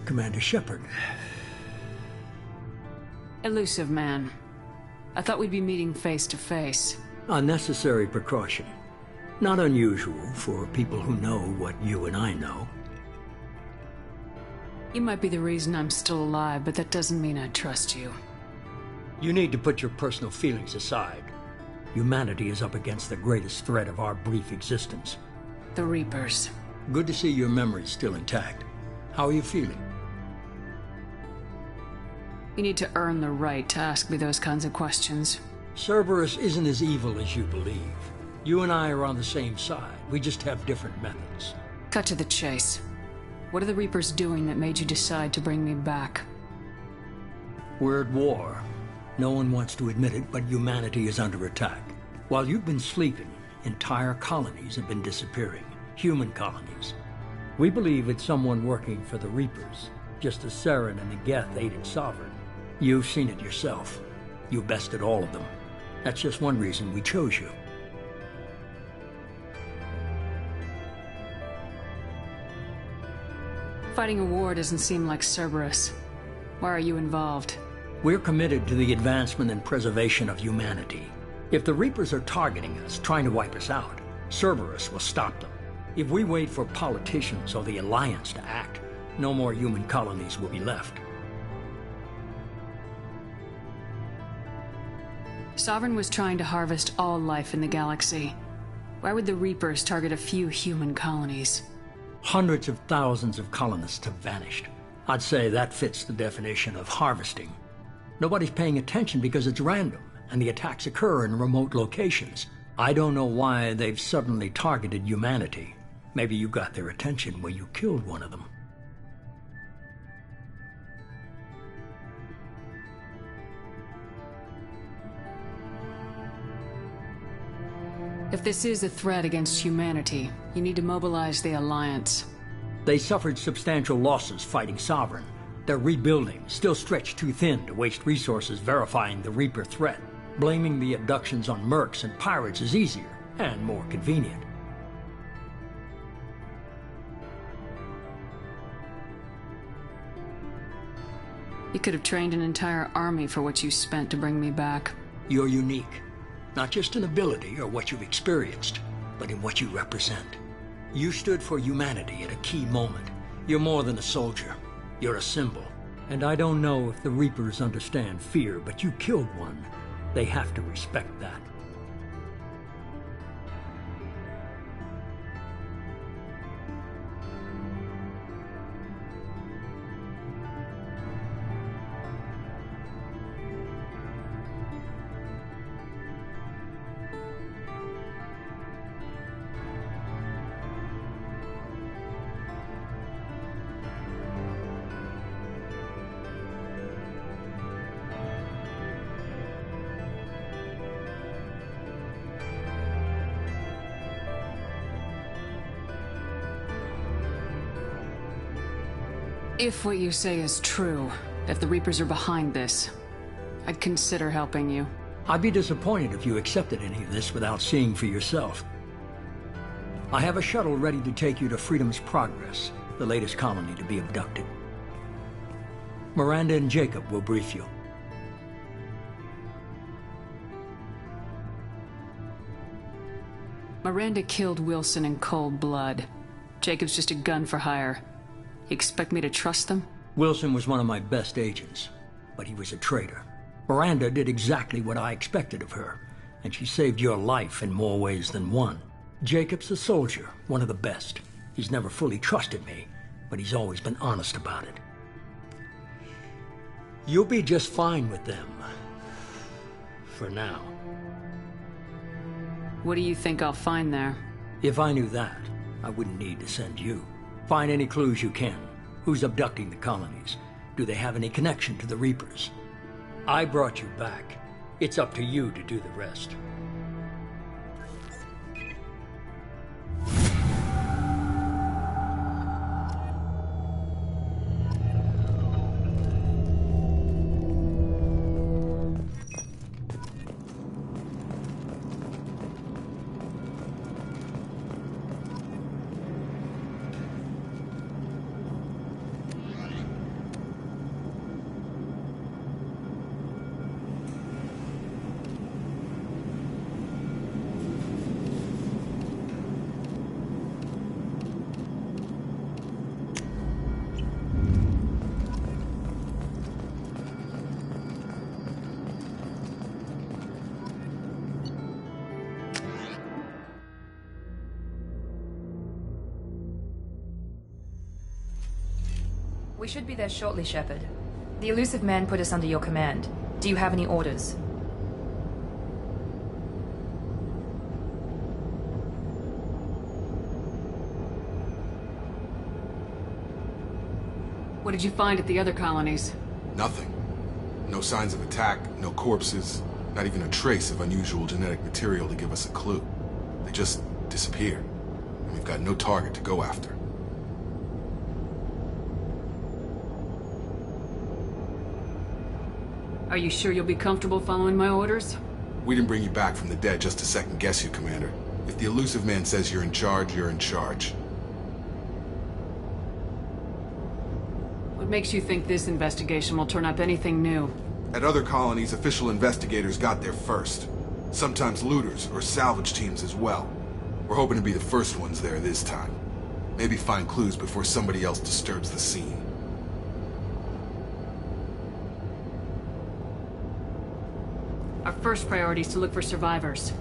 Commander Shepard. Elusive Man. I thought we'd be meeting face to face. A necessary precaution. Not unusual for people who know what you and I know. You might be the reason I'm still alive, but that doesn't mean I trust you. You need to put your personal feelings aside. Humanity is up against the greatest threat of our brief existence. The Reapers. Good to see your memory's still intact. How are you feeling? You need to earn the right to ask me those kinds of questions. Cerberus isn't as evil as you believe. You and I are on the same side. We just have different methods. Cut to the chase. What are the Reapers doing that made you decide to bring me back? We're at war. No one wants to admit it, but humanity is under attack. While you've been sleeping, entire colonies have been disappearing. Human colonies. We believe it's someone working for the Reapers, just as Saren and the Geth aided Sovereign. You've seen it yourself. You bested all of them. That's just one reason we chose you. Fighting a war doesn't seem like Cerberus. Why are you involved? We're committed to the advancement and preservation of humanity. If the Reapers are targeting us, trying to wipe us out, Cerberus will stop them. If we wait for politicians or the Alliance to act, no more human colonies will be left. Sovereign was trying to harvest all life in the galaxy. Why would the Reapers target a few human colonies? Hundreds of thousands of colonists have vanished. I'd say that fits the definition of harvesting. Nobody's paying attention because it's random, and the attacks occur in remote locations. I don't know why they've suddenly targeted humanity. Maybe you got their attention when you killed one of them. If this is a threat against humanity, you need to mobilize the Alliance. They suffered substantial losses fighting Sovereign. They're rebuilding, still stretched too thin to waste resources verifying the Reaper threat. Blaming the abductions on mercs and pirates is easier and more convenient. You could have trained an entire army for what you spent to bring me back. You're unique. Not just in ability or what you've experienced, but in what you represent. You stood for humanity at a key moment. You're more than a soldier. You're a symbol. And I don't know if the Reapers understand fear, but you killed one. They have to respect that. If what you say is true, if the Reapers are behind this, I'd consider helping you. I'd be disappointed if you accepted any of this without seeing for yourself. I have a shuttle ready to take you to Freedom's Progress, the latest colony to be abducted. Miranda and Jacob will brief you. Miranda killed Wilson in cold blood. Jacob's just a gun for hire. You expect me to trust them? Wilson was one of my best agents, but he was a traitor. Miranda did exactly what I expected of her, and she saved your life in more ways than one. Jacob's a soldier, one of the best. He's never fully trusted me, but he's always been honest about it. You'll be just fine with them. For now. What do you think I'll find there? If I knew that, I wouldn't need to send you. Find any clues you can. Who's abducting the colonies? Do they have any connection to the Reapers? I brought you back. It's up to you to do the rest. We should be there shortly, Shepard. The Illusive Man put us under your command. Do you have any orders? What did you find at the other colonies? Nothing. No signs of attack, no corpses, not even a trace of unusual genetic material to give us a clue. They just disappeared, and we've got no target to go after. Are you sure you'll be comfortable following my orders? We didn't bring you back from the dead just to second guess you, Commander. If the Illusive Man says you're in charge, you're in charge. What makes you think this investigation will turn up anything new? At other colonies, official investigators got there first. Sometimes looters or salvage teams as well. We're hoping to be the first ones there this time. Maybe find clues before somebody else disturbs the scene. Our first priority is to look for survivors.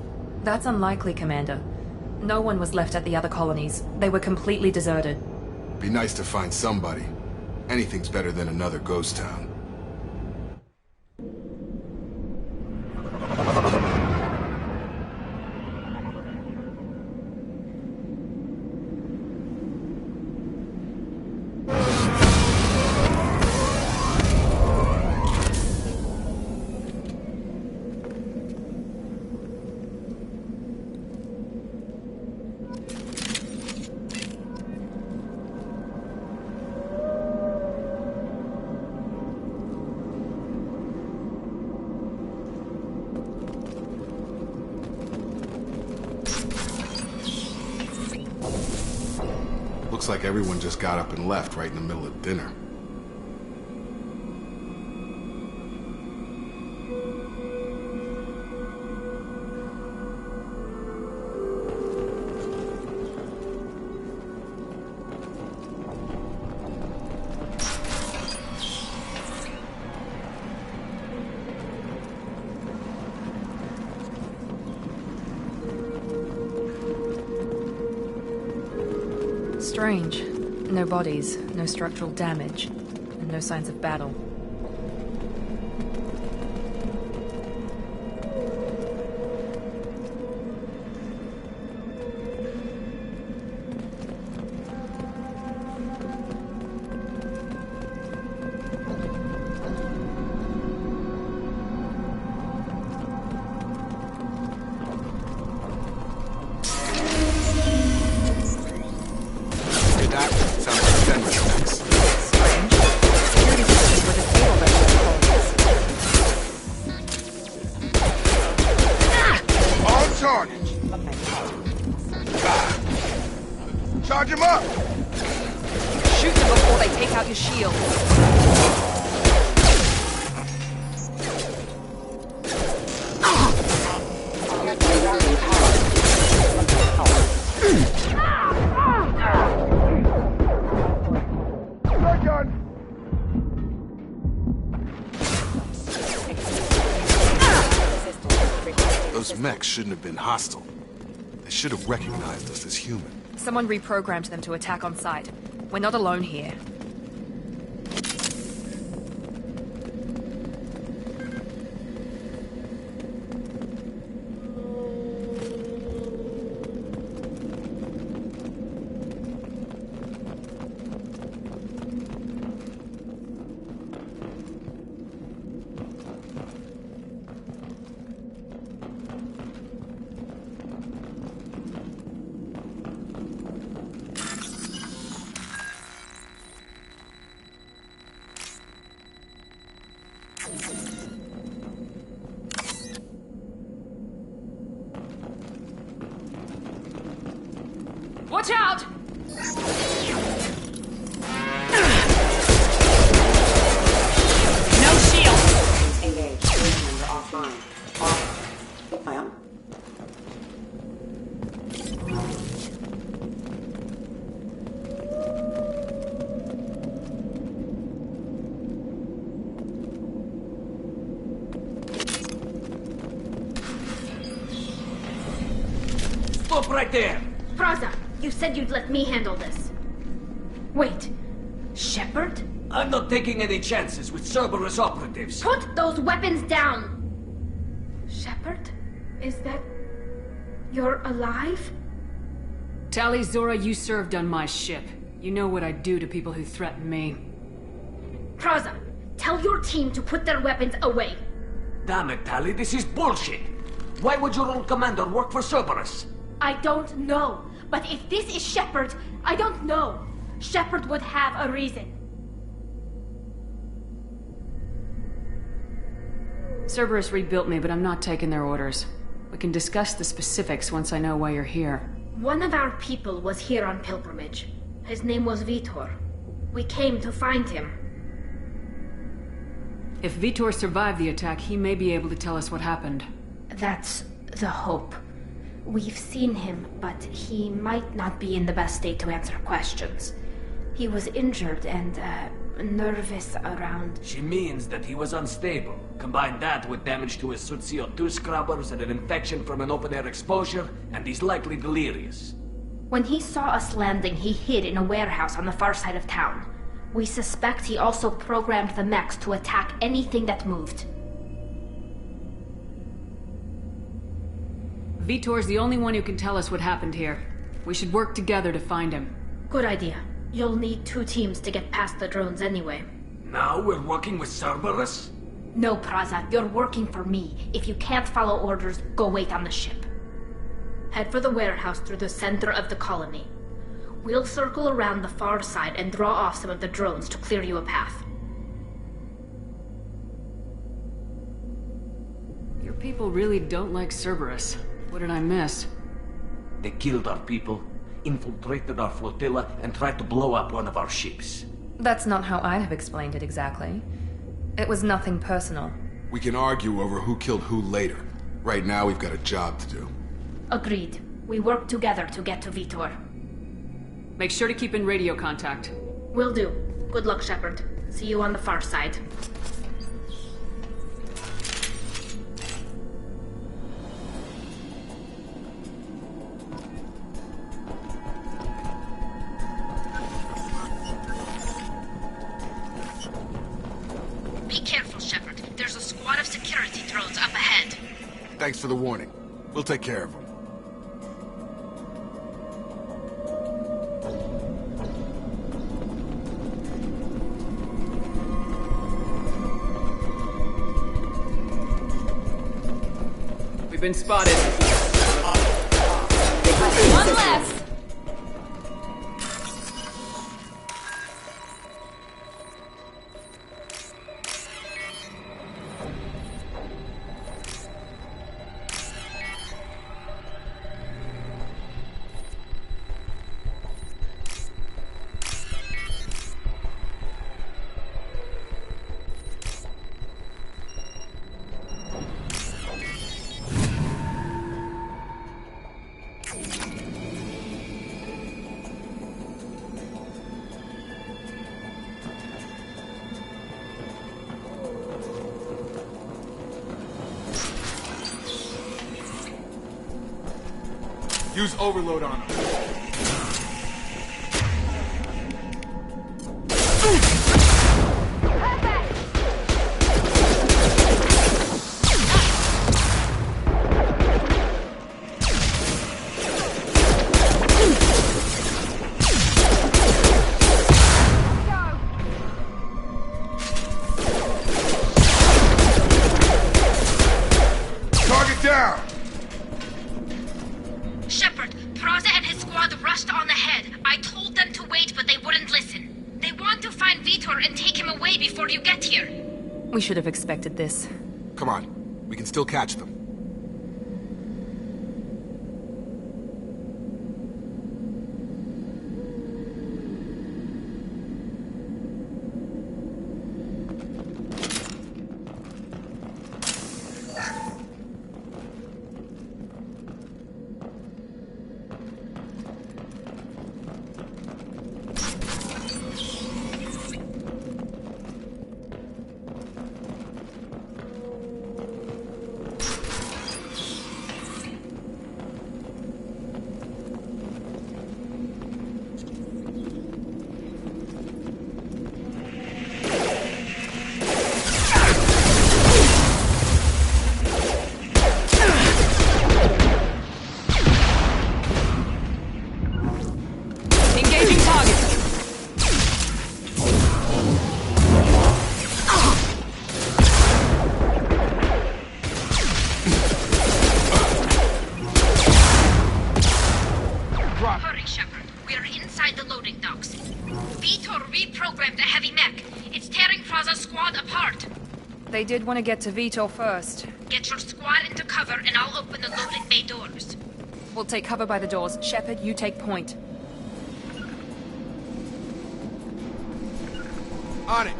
That's unlikely, Commander. No one was left at the other colonies. They were completely deserted. Be nice to find somebody. Anything's better than another ghost town. Looks like everyone just got up and left right in the middle of dinner. Strange. No bodies, no structural damage, and no signs of battle. Charge him up! Shoot them before they take out your shield. Those mechs shouldn't have been hostile. They should have recognized us as human. Someone reprogrammed them to attack on sight. We're not alone here. Watch out! No shield! Engage. Commander offline. Off. I am. Stop right there! Praza, you said you'd let me handle this. Wait, Shepard? I'm not taking any chances with Cerberus operatives. Put those weapons down! Shepard? Is that... you're alive? Tali Zora, you served on my ship. You know what I do to people who threaten me. Praza, tell your team to put their weapons away. Damn it, Tali, this is bullshit. Why would your old commander work for Cerberus? I don't know. But if this is Shepard, I don't know. Shepard would have a reason. Cerberus rebuilt me, but I'm not taking their orders. We can discuss the specifics once I know why you're here. One of our people was here on pilgrimage. His name was Vitor. We came to find him. If Vitor survived the attack, he may be able to tell us what happened. That's the hope. We've seen him, but he might not be in the best state to answer questions. He was injured and, nervous around... She means that he was unstable. Combine that with damage to his suit CO2 scrubbers and an infection from an open-air exposure, and he's likely delirious. When he saw us landing, he hid in a warehouse on the far side of town. We suspect he also programmed the mechs to attack anything that moved. Vitor's the only one who can tell us what happened here. We should work together to find him. Good idea. You'll need 2 teams to get past the drones anyway. Now we're working with Cerberus? No, Praza, you're working for me. If you can't follow orders, go wait on the ship. Head for the warehouse through the center of the colony. We'll circle around the far side and draw off some of the drones to clear you a path. Your people really don't like Cerberus. What did I miss? They killed our people, infiltrated our flotilla and tried to blow up one of our ships. That's not how I'd have explained it exactly. It was nothing personal. We can argue over who killed who later. Right now, we've got a job to do. Agreed. We work together to get to Vitor. Make sure to keep in radio contact. Will do. Good luck, Shepard. See you on the far side. Be careful, Shepard. There's a squad of security drones up ahead. Thanks for the warning. We'll take care of them. We've been spotted. One less! Use overload on them. Target down! Shepard, Praza and his squad rushed on ahead. I told them to wait, but they wouldn't listen. They want to find Vitor and take him away before you get here. We should have expected this. Come on. We can still catch them. They did want to get to Vitor first. Get your squad into cover and I'll open the loading bay doors. We'll take cover by the doors. Shepard, you take point. On it!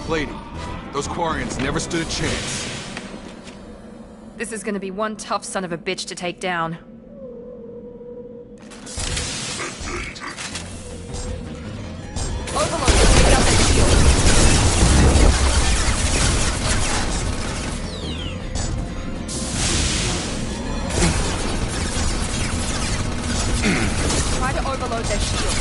Plating. Those Quarians never stood a chance. This is gonna be one tough son of a bitch to take down. Overlord, take out that shield. Try to overload their shield.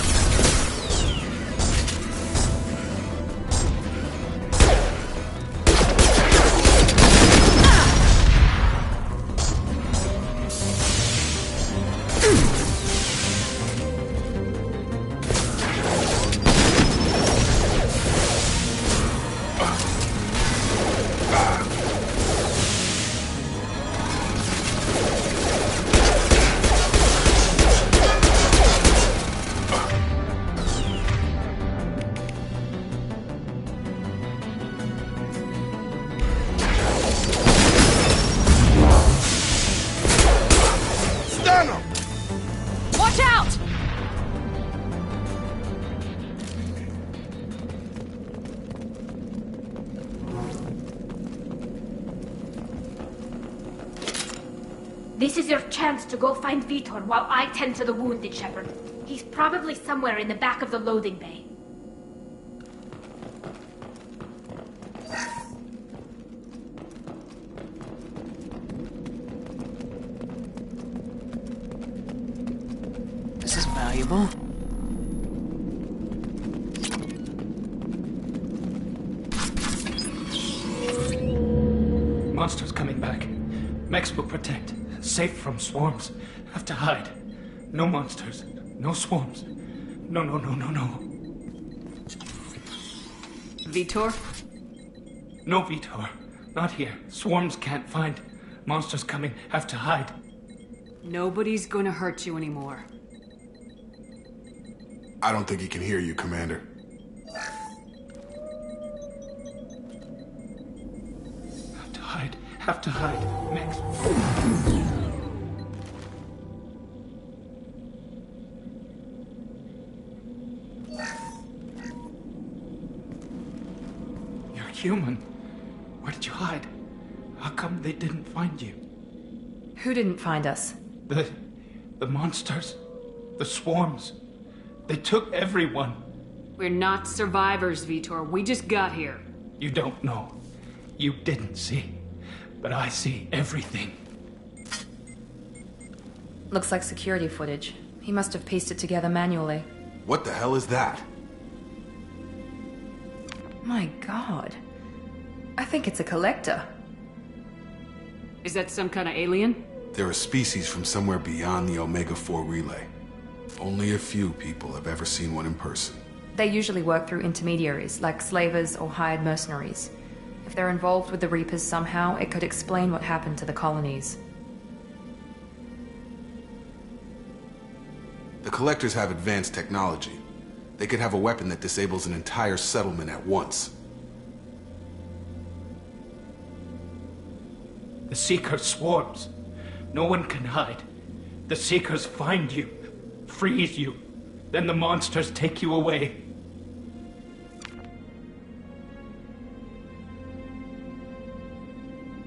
This is your chance to go find Vitor while I tend to the wounded, Shepard. He's probably somewhere in the back of the loading bay. This is valuable. Monsters coming back. Mechs will protect. Safe from swarms. Have to hide. No monsters. No swarms. No. Vitor? No Vitor. Not here. Swarms can't find. Monsters coming. Have to hide. Nobody's gonna hurt you anymore. I don't think he can hear you, Commander. Have to hide. Mechs. You're human. Where did you hide? How come they didn't find you? Who didn't find us? The monsters. The swarms. They took everyone. We're not survivors, Vitor. We just got here. You don't know. You didn't see. But I see everything. Looks like security footage. He must have pieced it together manually. What the hell is that? My god. I think it's a collector. Is that some kind of alien? They're a species from somewhere beyond the Omega-4 relay. Only a few people have ever seen one in person. They usually work through intermediaries, like slavers or hired mercenaries. If they're involved with the Reapers somehow, it could explain what happened to the colonies. The Collectors have advanced technology. They could have a weapon that disables an entire settlement at once. The Seeker swarms. No one can hide. The Seekers find you, freeze you. Then the monsters take you away.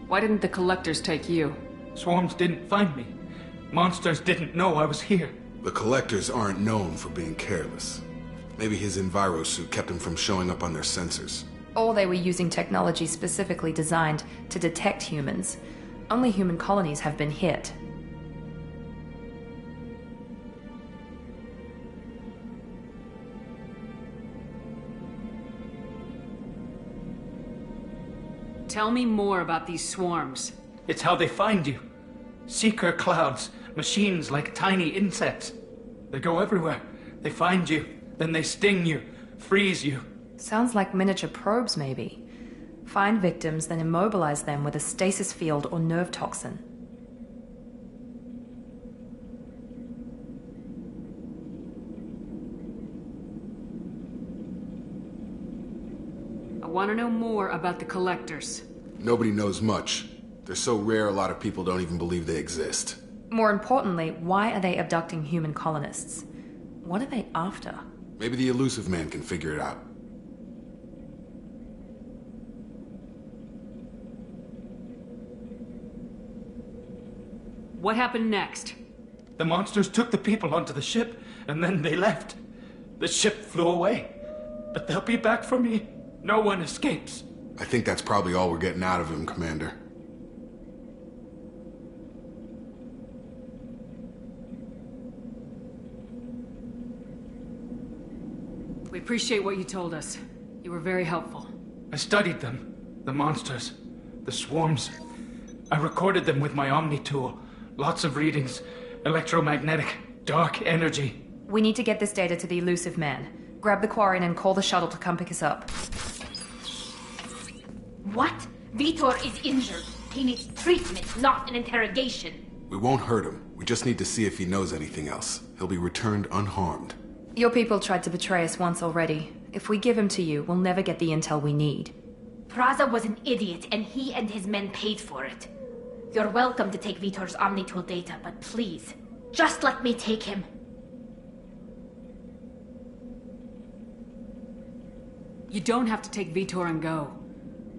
Why didn't the Collectors take you? Swarms didn't find me. Monsters didn't know I was here. The Collectors aren't known for being careless. Maybe his Enviro suit kept him from showing up on their sensors. Or they were using technology specifically designed to detect humans. Only human colonies have been hit. Tell me more about these swarms. It's how they find you. Seeker clouds, machines like tiny insects. They go everywhere. They find you, then they sting you, freeze you. Sounds like miniature probes, maybe. Find victims, then immobilize them with a stasis field or nerve toxin. I want to know more about the Collectors. Nobody knows much. They're so rare, a lot of people don't even believe they exist. More importantly, why are they abducting human colonists? What are they after? Maybe the Elusive Man can figure it out. What happened next? The monsters took the people onto the ship, and then they left. The ship flew away. But they'll be back for me. No one escapes. I think that's probably all we're getting out of him, Commander. We appreciate what you told us. You were very helpful. I studied them. The monsters. The swarms. I recorded them with my Omni tool. Lots of readings. Electromagnetic. Dark energy. We need to get this data to the Elusive Man. Grab the Quarian and call the shuttle to come pick us up. What? Vitor is injured. He needs treatment, not an interrogation. We won't hurt him. We just need to see if he knows anything else. He'll be returned unharmed. Your people tried to betray us once already. If we give him to you, we'll never get the intel we need. Praza was an idiot, and he and his men paid for it. You're welcome to take Vitor's Omnitool data, but please, just let me take him. You don't have to take Vitor and go.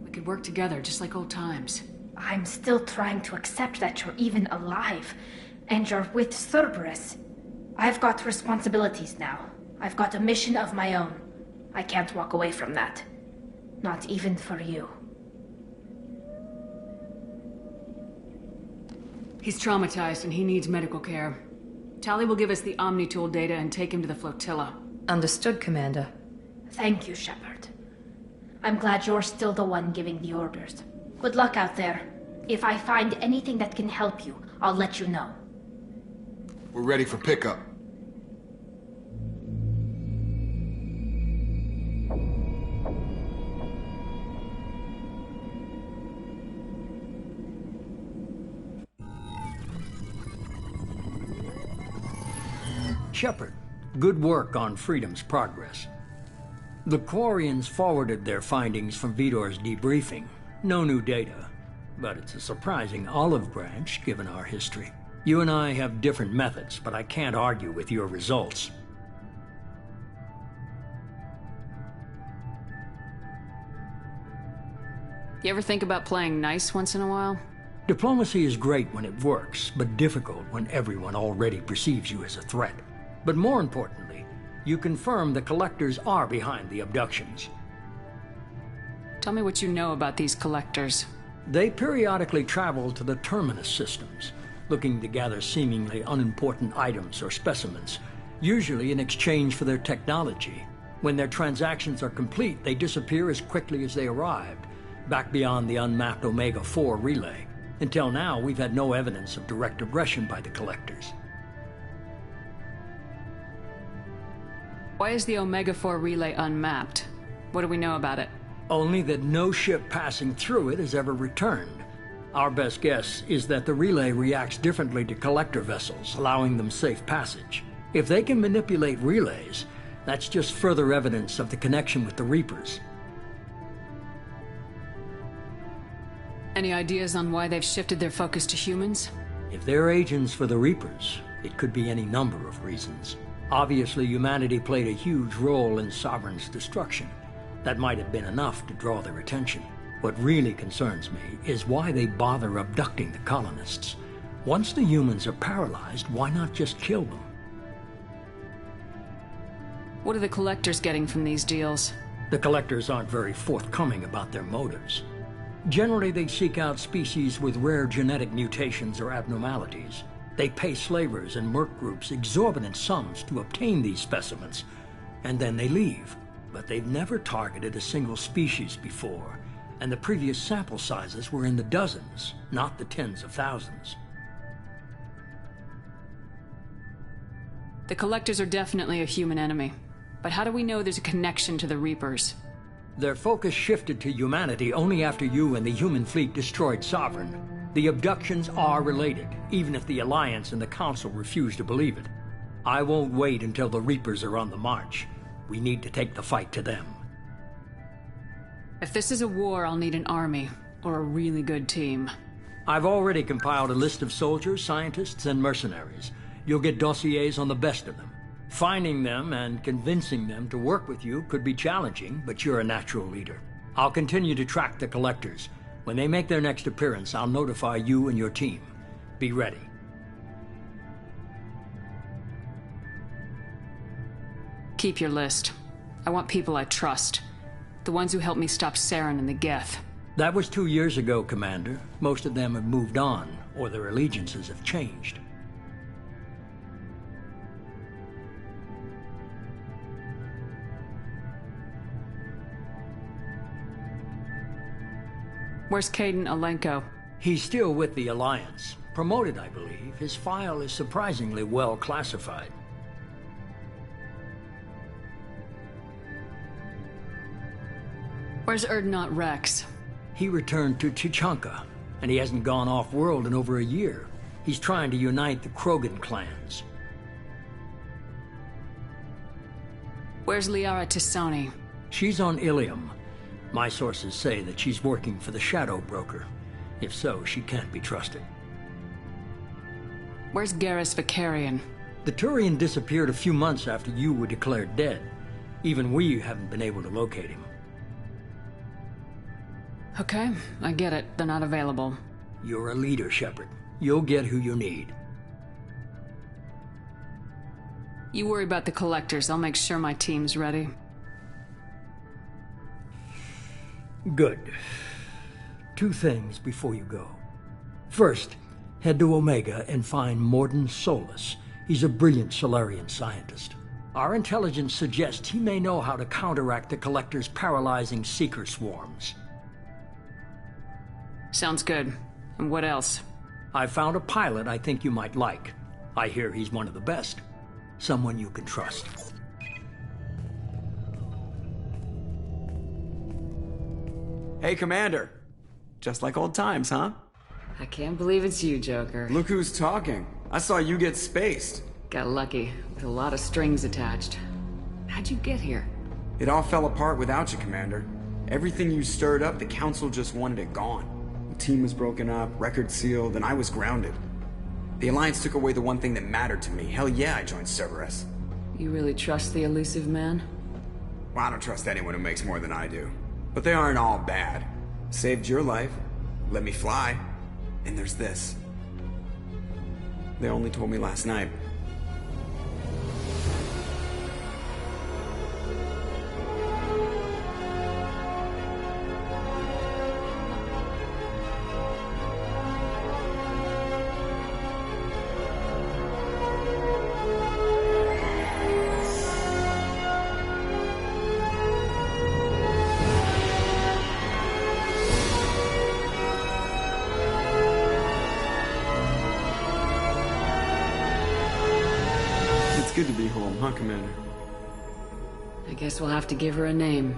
We could work together, just like old times. I'm still trying to accept that you're even alive, and you're with Cerberus. I've got responsibilities now. I've got a mission of my own. I can't walk away from that. Not even for you. He's traumatized and he needs medical care. Tali will give us the Omni-Tool data and take him to the flotilla. Understood, Commander. Thank you, Shepard. I'm glad you're still the one giving the orders. Good luck out there. If I find anything that can help you, I'll let you know. We're ready for pickup. Shepard, good work on Freedom's progress. The Quarians forwarded their findings from Vitor's debriefing. No new data, but it's a surprising olive branch given our history. You and I have different methods, but I can't argue with your results. You ever think about playing nice once in a while? Diplomacy is great when it works, but difficult when everyone already perceives you as a threat. But more importantly, you confirm the Collectors are behind the abductions. Tell me what you know about these Collectors. They periodically travel to the Terminus systems, looking to gather seemingly unimportant items or specimens, usually in exchange for their technology. When their transactions are complete, they disappear as quickly as they arrived, back beyond the unmapped Omega-4 relay. Until now, we've had no evidence of direct aggression by the Collectors. Why is the Omega-4 relay unmapped? What do we know about it? Only that no ship passing through it has ever returned. Our best guess is that the relay reacts differently to Collector vessels, allowing them safe passage. If they can manipulate relays, that's just further evidence of the connection with the Reapers. Any ideas on why they've shifted their focus to humans? If they're agents for the Reapers, it could be any number of reasons. Obviously, humanity played a huge role in Sovereign's destruction. That might have been enough to draw their attention. What really concerns me is why they bother abducting the colonists. Once the humans are paralyzed, why not just kill them? What are the Collectors getting from these deals? The Collectors aren't very forthcoming about their motives. Generally, they seek out species with rare genetic mutations or abnormalities. They pay slavers and merc groups exorbitant sums to obtain these specimens, and then they leave. But they've never targeted a single species before, and the previous sample sizes were in the dozens, not the tens of thousands. The Collectors are definitely a human enemy, but how do we know there's a connection to the Reapers? Their focus shifted to humanity only after you and the human fleet destroyed Sovereign. The abductions are related, even if the Alliance and the Council refuse to believe it. I won't wait until the Reapers are on the march. We need to take the fight to them. If this is a war, I'll need an army, or a really good team. I've already compiled a list of soldiers, scientists, and mercenaries. You'll get dossiers on the best of them. Finding them and convincing them to work with you could be challenging, but you're a natural leader. I'll continue to track the Collectors. When they make their next appearance, I'll notify you and your team. Be ready. Keep your list. I want people I trust. The ones who helped me stop Saren and the Geth. That was 2 years ago, Commander. Most of them have moved on, or their allegiances have changed. Where's Kaidan Alenko? He's still with the Alliance. Promoted, I believe. His file is surprisingly well classified. Where's Urdnot Rex? He returned to Tuchanka, and he hasn't gone off-world in over a year. He's trying to unite the Krogan clans. Where's Liara T'Soni? She's on Ilium. My sources say that she's working for the Shadow Broker. If so, she can't be trusted. Where's Garrus Vakarian? The Turian disappeared a few months after you were declared dead. Even we haven't been able to locate him. Okay, I get it. They're not available. You're a leader, Shepard. You'll get who you need. You worry about the collectors. I'll make sure my team's ready. Good. 2 things before you go. First, head to Omega and find Mordin Solus. He's a brilliant Solarian scientist. Our intelligence suggests he may know how to counteract the Collector's paralyzing Seeker swarms. Sounds good. And what else? I found a pilot I think you might like. I hear he's one of the best. Someone you can trust. Hey, Commander. Just like old times, huh? I can't believe it's you, Joker. Look who's talking. I saw you get spaced. Got lucky, with a lot of strings attached. How'd you get here? It all fell apart without you, Commander. Everything you stirred up, the Council just wanted it gone. The team was broken up, record sealed, and I was grounded. The Alliance took away the one thing that mattered to me. Hell yeah, I joined Cerberus. You really trust the elusive man? Well, I don't trust anyone who makes more than I do. But they aren't all bad. Saved your life, let me fly, and there's this. They only told me last night. Good to be home, huh, Commander? I guess we'll have to give her a name.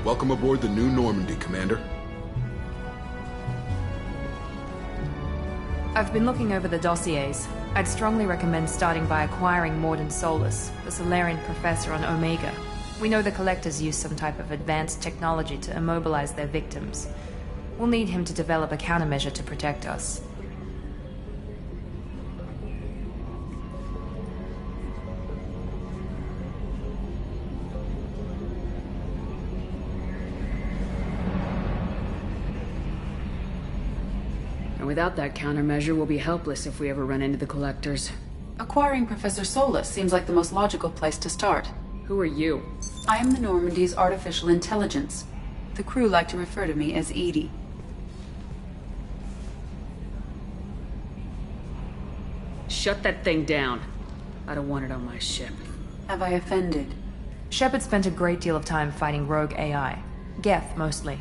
Welcome aboard the New Normandy, Commander. I've been looking over the dossiers. I'd strongly recommend starting by acquiring Mordin Solus, the Solarian professor on Omega. We know the Collectors use some type of advanced technology to immobilize their victims. We'll need him to develop a countermeasure to protect us. Without that countermeasure, we'll be helpless if we ever run into the Collectors. Acquiring Professor Solus seems like the most logical place to start. Who are you? I am the Normandy's artificial intelligence. The crew like to refer to me as EDI. Shut that thing down. I don't want it on my ship. Have I offended? Shepard spent a great deal of time fighting rogue AI. Geth, mostly.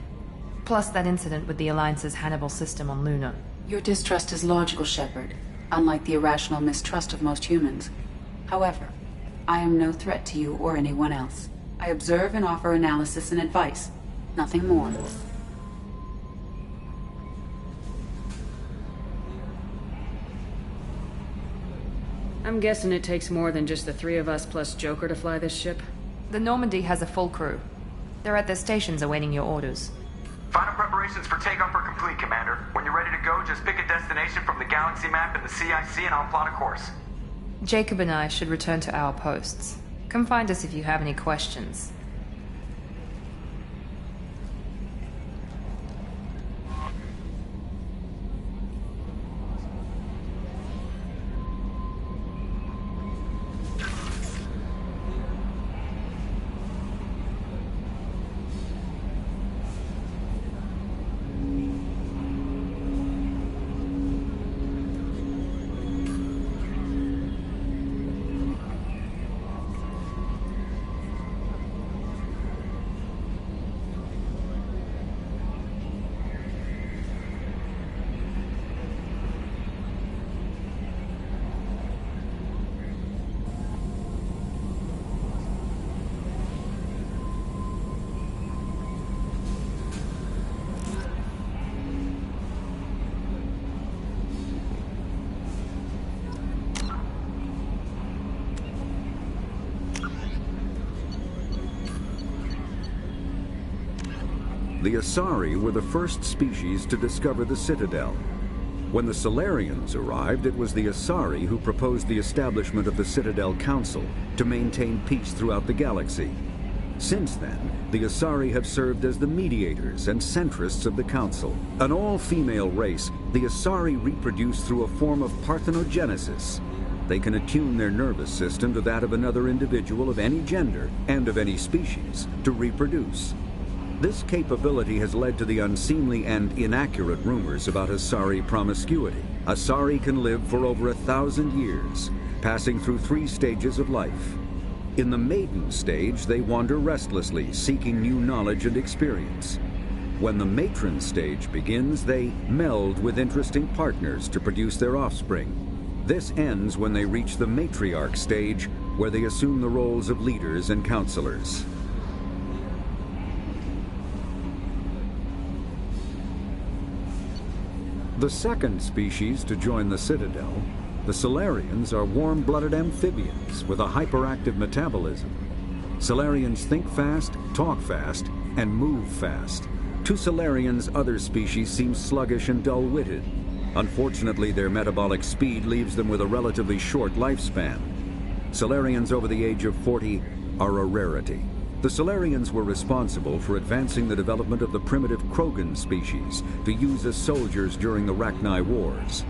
Plus that incident with the Alliance's Hannibal system on Luna. Your distrust is logical, Shepard, unlike the irrational mistrust of most humans. However, I am no threat to you or anyone else. I observe and offer analysis and advice. Nothing more. I'm guessing it takes more than just the three of us plus Joker to fly this ship? The Normandy has a full crew. They're at their stations awaiting your orders. Final preparations for takeoff are complete, Commander. When you're ready to go, just pick a destination from the galaxy map in the CIC and I'll plot a course. Jacob and I should return to our posts. Come find us if you have any questions. The Asari were the first species to discover the Citadel. When the Salarians arrived, it was the Asari who proposed the establishment of the Citadel Council to maintain peace throughout the galaxy. Since then, the Asari have served as the mediators and centrists of the Council. An all-female race, the Asari reproduce through a form of parthenogenesis. They can attune their nervous system to that of another individual of any gender and of any species to reproduce. This capability has led to the unseemly and inaccurate rumors about Asari promiscuity. Asari can live for over 1,000 years, passing through 3 stages of life. In the maiden stage, they wander restlessly, seeking new knowledge and experience. When the matron stage begins, they meld with interesting partners to produce their offspring. This ends when they reach the matriarch stage, where they assume the roles of leaders and counselors. The second species to join the Citadel, the Salarians, are warm-blooded amphibians with a hyperactive metabolism. Salarians think fast, talk fast, and move fast. To Salarians, other species seem sluggish and dull-witted. Unfortunately, their metabolic speed leaves them with a relatively short lifespan. Salarians over the age of 40 are a rarity. The Salarians were responsible for advancing the development of the primitive Krogan species to use as soldiers during the Rachni Wars.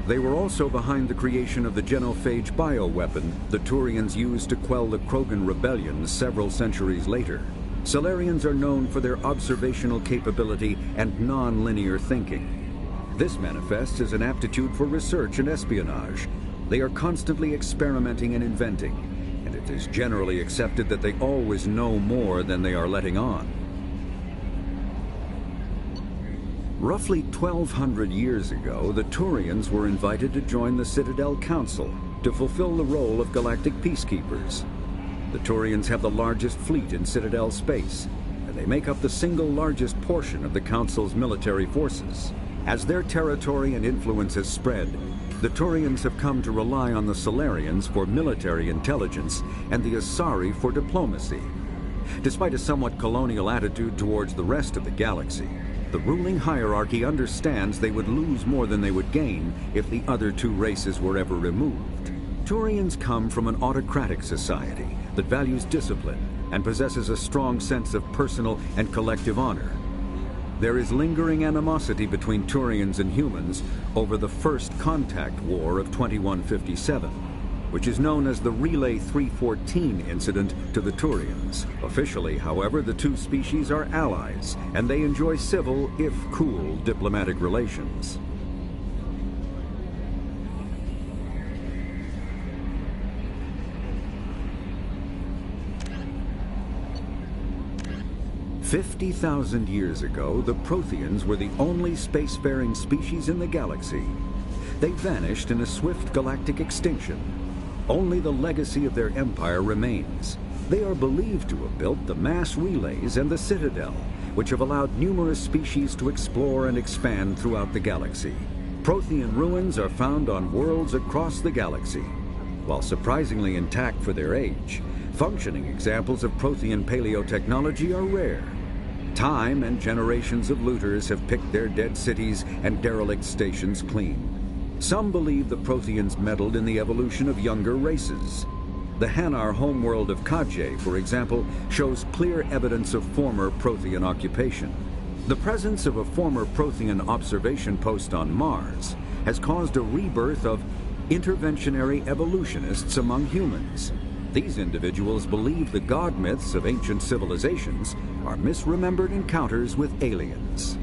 They were also behind the creation of the genophage bioweapon the Turians used to quell the Krogan rebellions several centuries later. Salarians are known for their observational capability and non-linear thinking. This manifests as an aptitude for research and espionage. They are constantly experimenting and inventing. And it is generally accepted that they always know more than they are letting on. Roughly 1,200 years ago, the Turians were invited to join the Citadel Council to fulfill the role of galactic peacekeepers. The Turians have the largest fleet in Citadel space, and they make up the single largest portion of the Council's military forces. As their territory and influence has spread, the Turians have come to rely on the Salarians for military intelligence and the Asari for diplomacy. Despite a somewhat colonial attitude towards the rest of the galaxy, the ruling hierarchy understands they would lose more than they would gain if the other 2 races were ever removed. Turians come from an autocratic society that values discipline and possesses a strong sense of personal and collective honor. There is lingering animosity between Turians and humans over the First Contact War of 2157, which is known as the Relay 314 incident to the Turians. Officially, however, the 2 species are allies, and they enjoy civil, if cool, diplomatic relations. "50,000 years ago, the Protheans were the only spacefaring species in the galaxy. They vanished in a swift galactic extinction. Only the legacy of their empire remains. They are believed to have built the mass relays and the Citadel, which have allowed numerous species to explore and expand throughout the galaxy. Prothean ruins are found on worlds across the galaxy. While surprisingly intact for their age, functioning examples of Prothean paleotechnology are rare. Time and generations of looters have picked their dead cities and derelict stations clean. Some believe the Protheans meddled in the evolution of younger races. The Hanar homeworld of Kaje, for example, shows clear evidence of former Prothean occupation. The presence of a former Prothean observation post on Mars has caused a rebirth of interventionary evolutionists among humans. These individuals believe the god myths of ancient civilizations are misremembered encounters with aliens.